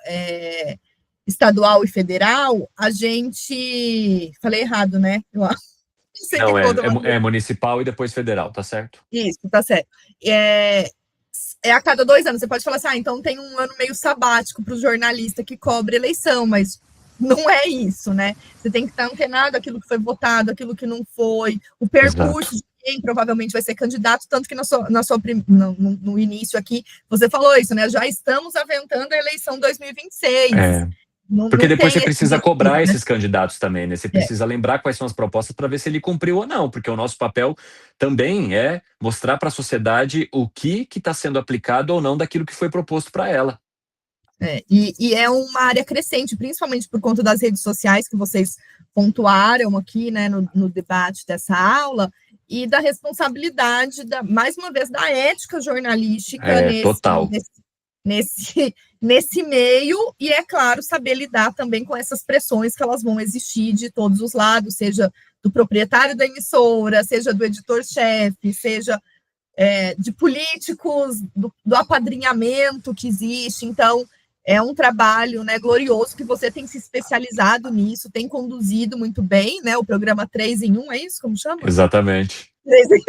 estadual e federal, a gente... Falei errado, né? Eu acho. Não, é municipal e depois federal, tá certo? Isso, tá certo. É a cada 2 anos. Você pode falar assim, então tem um ano meio sabático para o jornalista que cobre eleição, mas não é isso, né? Você tem que estar antenado aquilo que foi votado, aquilo que não foi, o percurso de quem provavelmente vai ser candidato, tanto que no início aqui, você falou isso, né? Já estamos aventando a eleição 2026. Porque depois você precisa cobrar esses candidatos também, né? Você precisa lembrar quais são as propostas para ver se ele cumpriu ou não, porque o nosso papel também é mostrar para a sociedade o que está sendo aplicado ou não daquilo que foi proposto para ela. E é uma área crescente, principalmente por conta das redes sociais que vocês pontuaram aqui, né, no debate dessa aula, e da responsabilidade, mais uma vez, da ética jornalística nesse meio, e, é claro, saber lidar também com essas pressões que elas vão existir de todos os lados, seja do proprietário da emissora, seja do editor-chefe, seja de políticos, do apadrinhamento que existe. Então, é um trabalho, né, glorioso, que você tem se especializado nisso, tem conduzido muito bem, né, o programa 3 em 1, é isso? Como chama? Exatamente. 3 em 1.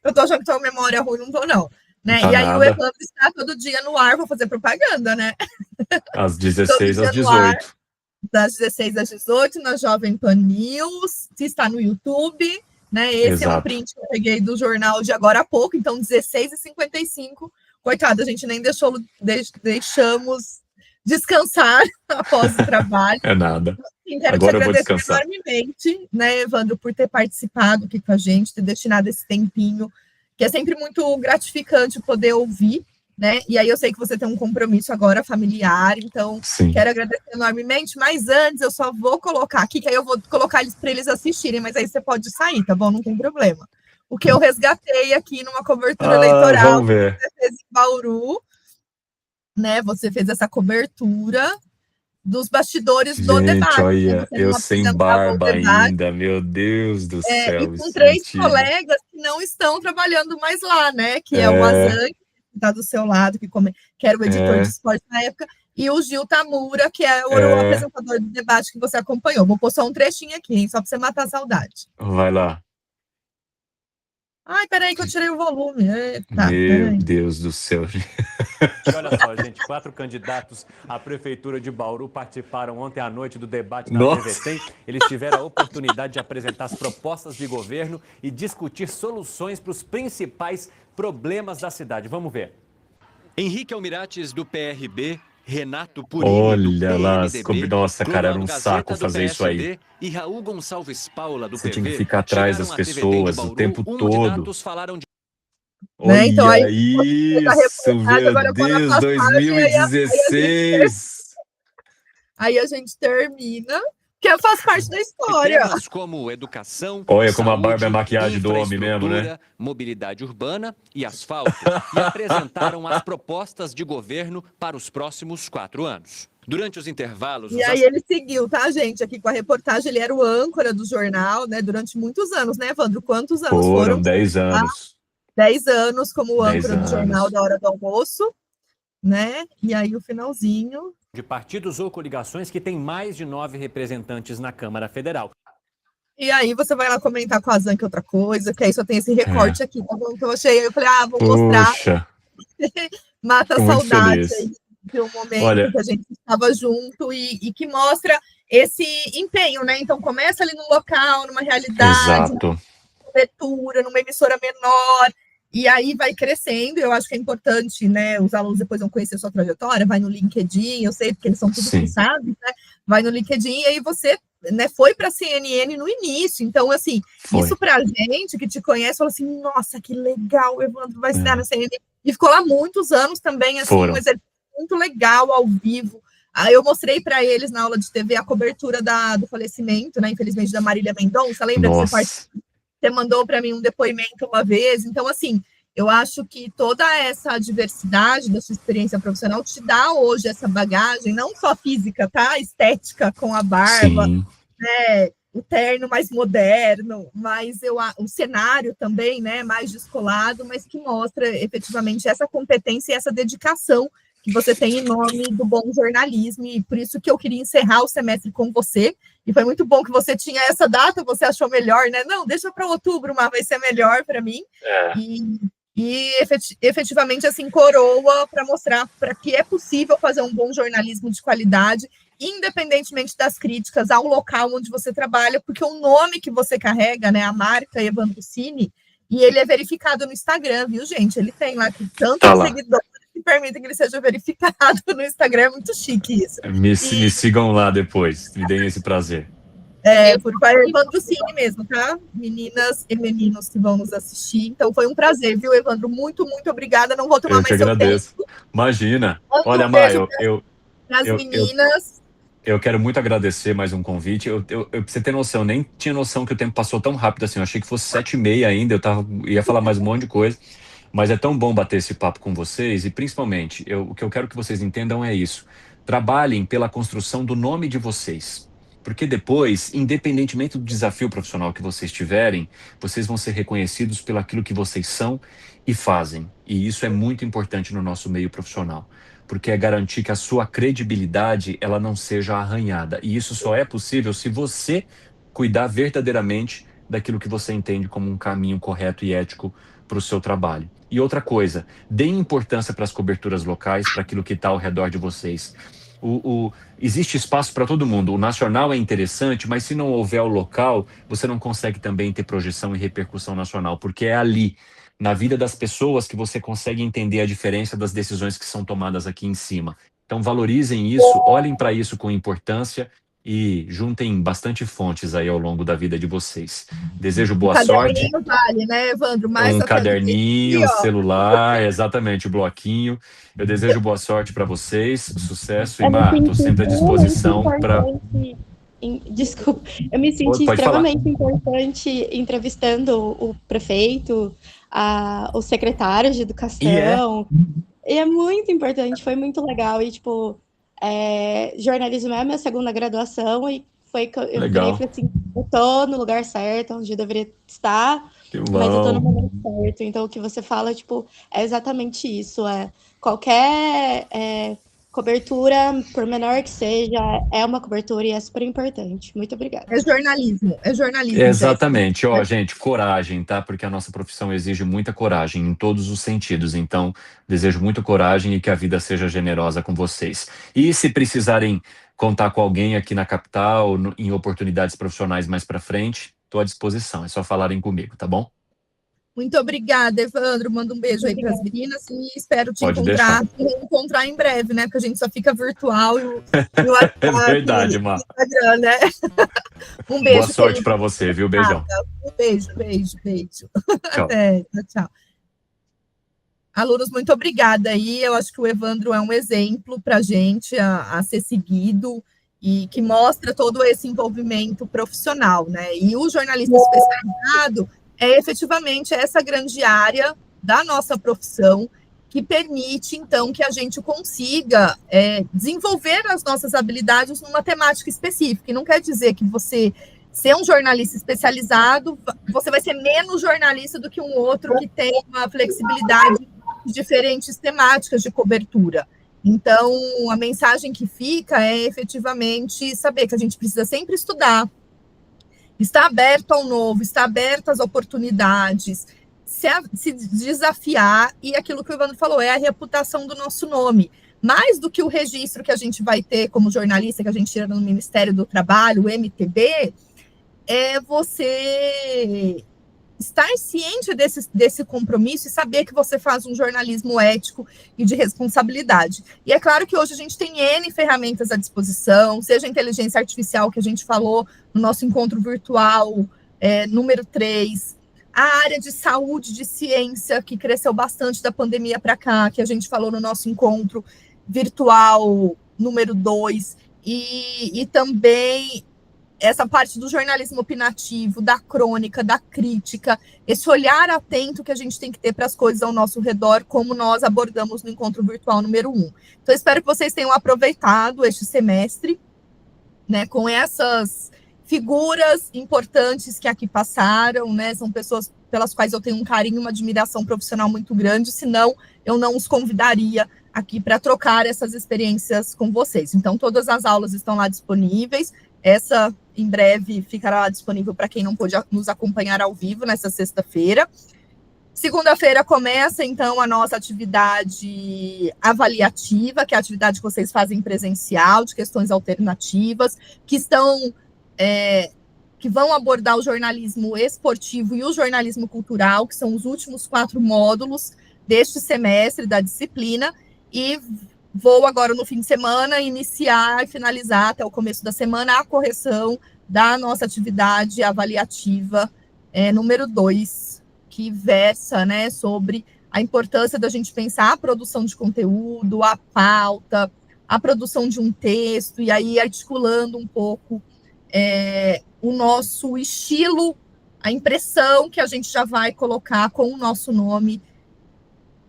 Eu tô achando que tô com memória ruim, não tô, não. Né? Tá e aí nada. o Evandro está todo dia no ar, vou fazer propaganda, né? Às 16 às 18. Das 16 às 18, na Jovem Pan News, que está no YouTube, né? Esse é um print que eu peguei do jornal de agora há pouco, então 16h55. Coitado, a gente nem deixamos descansar após o trabalho. É nada. Quero agora te agradecer eu vou descansar enormemente, né, Evandro, por ter participado aqui com a gente, ter destinado esse tempinho, que é sempre muito gratificante poder ouvir, né? E aí eu sei que você tem um compromisso agora familiar, então quero agradecer enormemente, mas antes eu só vou colocar aqui, que aí eu vou colocar eles para eles assistirem, mas aí você pode sair, tá bom? Não tem problema. O que eu resgatei aqui numa cobertura eleitoral vamos ver. que você fez em Bauru, né? Você fez essa cobertura dos bastidores do debate. Olha, eu sem barba ainda, meu Deus do céu. E com 3 colegas que não estão trabalhando mais lá, né? Que é o Azan, que está do seu lado, que era o editor de esporte na época, e o Gil Tamura, que é o apresentador do debate que você acompanhou. Vou pôr só um trechinho aqui, hein, só para você matar a saudade. Vai lá. Ai, peraí que eu tirei o volume. Meu Deus do céu. E olha só, gente, 4 candidatos à Prefeitura de Bauru participaram ontem à noite do debate da TV100. Eles tiveram a oportunidade de apresentar as propostas de governo e discutir soluções para os principais problemas da cidade. Vamos ver. Henrique Almirates, do PRB, Renato Purini, olha do lá, PMDB, nossa, cara, era um Gazeta, saco fazer isso aí. E Raul Gonçalves Paula, do Você PV, tinha que ficar atrás das pessoas o tempo todo. Falaram de... Olha então, aí, isso, meu Deus, 2016. Aí a gente termina, que faz parte da história. Temas como educação, olha saúde, como a barba é a maquiagem do homem mesmo, né? Mobilidade urbana e asfalto. E apresentaram as propostas de governo para os próximos 4 anos. Durante os intervalos... E aí ele seguiu, tá, gente? Aqui com a reportagem, ele era o âncora do jornal, né? Durante muitos anos, né, Evandro? Quantos anos foram? 10 anos. 10 anos como âncora do jornal da hora do almoço, né? E aí o finalzinho... De partidos ou coligações que tem mais de 9 representantes na Câmara Federal. E aí você vai lá comentar com a Zan que outra coisa, que aí só tem esse recorte aqui, tá bom? Que eu achei, eu falei, vou mostrar. Mata a saudade aí de um momento que a gente estava junto e que mostra esse empenho, né? Então começa ali no local, numa realidade, numa cobertura, numa emissora menor, e aí vai crescendo. Eu acho que é importante, né? Os alunos depois vão conhecer a sua trajetória, vai no LinkedIn, eu sei porque eles são tudo que sabem, né? Vai no LinkedIn e aí você, né, foi para a CNN no início. Então, assim, isso para a gente que te conhece, falou assim, nossa, que legal, o Evandro vai estar na CNN. E ficou lá muitos anos também, assim, um exercício muito legal, ao vivo. Aí eu mostrei para eles na aula de TV a cobertura do falecimento, né, infelizmente, da Marília Mendonça. Lembra que você mandou para mim um depoimento uma vez? Então, assim, eu acho que toda essa diversidade da sua experiência profissional te dá hoje essa bagagem, não só física, tá? Estética com a barba, né? o terno mais moderno, o cenário também, né, mais descolado, mas que mostra efetivamente essa competência e essa dedicação que você tem em nome do bom jornalismo, e por isso que eu queria encerrar o semestre com você, e foi muito bom que você tinha essa data, você achou melhor, né? Não, deixa para outubro, mas vai ser melhor para mim. E efetivamente, assim, coroa para mostrar para que é possível fazer um bom jornalismo de qualidade, independentemente das críticas ao local onde você trabalha, porque o nome que você carrega, né, a marca Evandro Cini, e ele é verificado no Instagram, viu, gente? Ele tem lá tantos seguidores que permitem que ele seja verificado no Instagram, é muito chique isso. Me sigam lá depois, me deem esse prazer. Por Evandro Cini mesmo, tá? Meninas e meninos que vão nos assistir. Então foi um prazer, viu, Evandro? Muito, muito obrigada. Não vou tomar mais seu tempo. Imagina. Olha, Maia, as meninas. Eu quero muito agradecer mais um convite. Eu, pra você ter noção, nem tinha noção que o tempo passou tão rápido assim. Eu achei que fosse 7h30 ainda. Ia falar mais um monte de coisa. Mas é tão bom bater esse papo com vocês. E principalmente, o que eu quero que vocês entendam é isso. Trabalhem pela construção do nome de vocês. Porque depois, independentemente do desafio profissional que vocês tiverem, vocês vão ser reconhecidos pelo aquilo que vocês são e fazem. E isso é muito importante no nosso meio profissional. Porque é garantir que a sua credibilidade ela não seja arranhada. E isso só é possível se você cuidar verdadeiramente daquilo que você entende como um caminho correto e ético para o seu trabalho. E outra coisa, deem importância para as coberturas locais, para aquilo que está ao redor de vocês. Existe espaço para todo mundo. O nacional é interessante, mas se não houver o local, você não consegue também ter projeção e repercussão nacional, porque é ali, na vida das pessoas, que você consegue entender a diferença das decisões que são tomadas aqui em cima. Então valorizem isso, olhem para isso com importância e juntem bastante fontes aí ao longo da vida de vocês. Desejo boa sorte. Vale, né, Evandro? Mais um caderninho, um celular, exatamente, o bloquinho. Eu desejo boa sorte para vocês, sucesso, e estou sempre à disposição para... Desculpa, eu me senti extremamente importante entrevistando o prefeito, os secretários de educação. E é muito importante, foi muito legal. E, tipo, jornalismo é a minha segunda graduação, e foi que eu falei assim, eu tô no lugar certo, onde eu deveria estar, mas eu tô no momento certo. Então, o que você fala, tipo, é exatamente isso. Qualquer cobertura, por menor que seja, é uma cobertura e é super importante. Muito obrigada. É jornalismo. Exatamente. Gente, coragem, tá? Porque a nossa profissão exige muita coragem em todos os sentidos. Então, desejo muita coragem e que a vida seja generosa com vocês. E se precisarem contar com alguém aqui na capital, em oportunidades profissionais mais para frente, estou à disposição. É só falarem comigo, tá bom? Muito obrigada, Evandro. Manda um beijo aí para as meninas e espero te encontrar em breve, né? Porque a gente só fica virtual e o WhatsApp, é verdade, Má. Instagram, né? Um beijo. Boa sorte para você, viu? Beijão. Um beijo. Tchau. Até, tchau. Alunos, muito obrigada aí. Eu acho que o Evandro é um exemplo para a gente a ser seguido e que mostra todo esse envolvimento profissional, né? E o jornalista especializado é efetivamente essa grande área da nossa profissão que permite, então, que a gente consiga desenvolver as nossas habilidades numa temática específica. E não quer dizer que você ser um jornalista especializado, você vai ser menos jornalista do que um outro que tem uma flexibilidade de diferentes temáticas de cobertura. Então, a mensagem que fica é efetivamente saber que a gente precisa sempre estudar, está aberto ao novo, está aberto às oportunidades, se desafiar, e aquilo que o Evandro falou, é a reputação do nosso nome. Mais do que o registro que a gente vai ter como jornalista, que a gente tira no Ministério do Trabalho, o MTB, é você estar ciente desse compromisso e saber que você faz um jornalismo ético e de responsabilidade. E é claro que hoje a gente tem N ferramentas à disposição, seja a inteligência artificial que a gente falou no nosso encontro virtual, número 3, a área de saúde, de ciência, que cresceu bastante da pandemia para cá, que a gente falou no nosso encontro virtual número 2, e também essa parte do jornalismo opinativo, da crônica, da crítica, esse olhar atento que a gente tem que ter para as coisas ao nosso redor, como nós abordamos no encontro virtual número 1. Então, espero que vocês tenham aproveitado este semestre, né, com essas figuras importantes que aqui passaram, né? São pessoas pelas quais eu tenho um carinho, uma admiração profissional muito grande, senão eu não os convidaria aqui para trocar essas experiências com vocês. Então, todas as aulas estão lá disponíveis. Essa, em breve, ficará disponível para quem não pôde nos acompanhar ao vivo nessa sexta-feira. Segunda-feira começa, então, a nossa atividade avaliativa, que é a atividade que vocês fazem presencial, de questões alternativas, que vão abordar o jornalismo esportivo e o jornalismo cultural, que são os últimos 4 módulos deste semestre da disciplina, e vou agora, no fim de semana, iniciar e finalizar até o começo da semana a correção da nossa atividade avaliativa número 2, que versa, né, sobre a importância da gente pensar a produção de conteúdo, a pauta, a produção de um texto, e aí articulando um pouco o nosso estilo, a impressão que a gente já vai colocar com o nosso nome,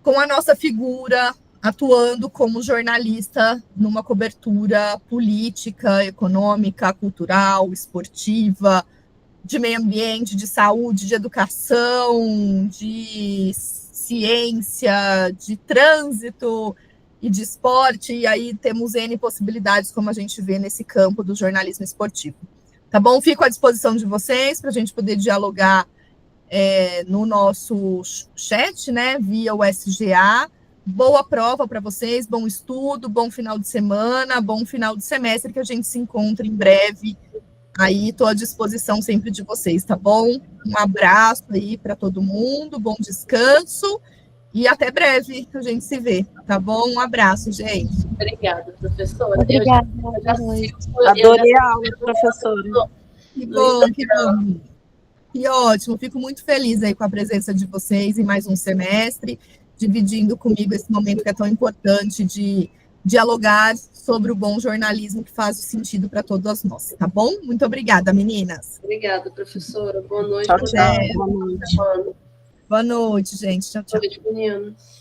com a nossa figura, atuando como jornalista numa cobertura política, econômica, cultural, esportiva, de meio ambiente, de saúde, de educação, de ciência, de trânsito e de esporte, e aí temos N possibilidades, como a gente vê nesse campo do jornalismo esportivo. Tá bom? Fico à disposição de vocês para a gente poder dialogar no nosso chat, né, via o SGA. Boa prova para vocês, bom estudo, bom final de semana, bom final de semestre, que a gente se encontre em breve. Aí estou à disposição sempre de vocês, tá bom? Um abraço aí para todo mundo, bom descanso e até breve a gente se vê, tá bom? Um abraço, gente. Obrigada, professora. Obrigada. Adorei a aula, professora. Que bom, que bom. Que ótimo, fico muito feliz aí com a presença de vocês em mais um semestre, dividindo comigo esse momento que é tão importante de dialogar sobre o bom jornalismo que faz sentido para todas nós, tá bom? Muito obrigada, meninas. Obrigada, professora. Boa noite. Tchau, tchau. Boa noite. Boa noite, gente. Tchau, tchau. Boa noite, meninas.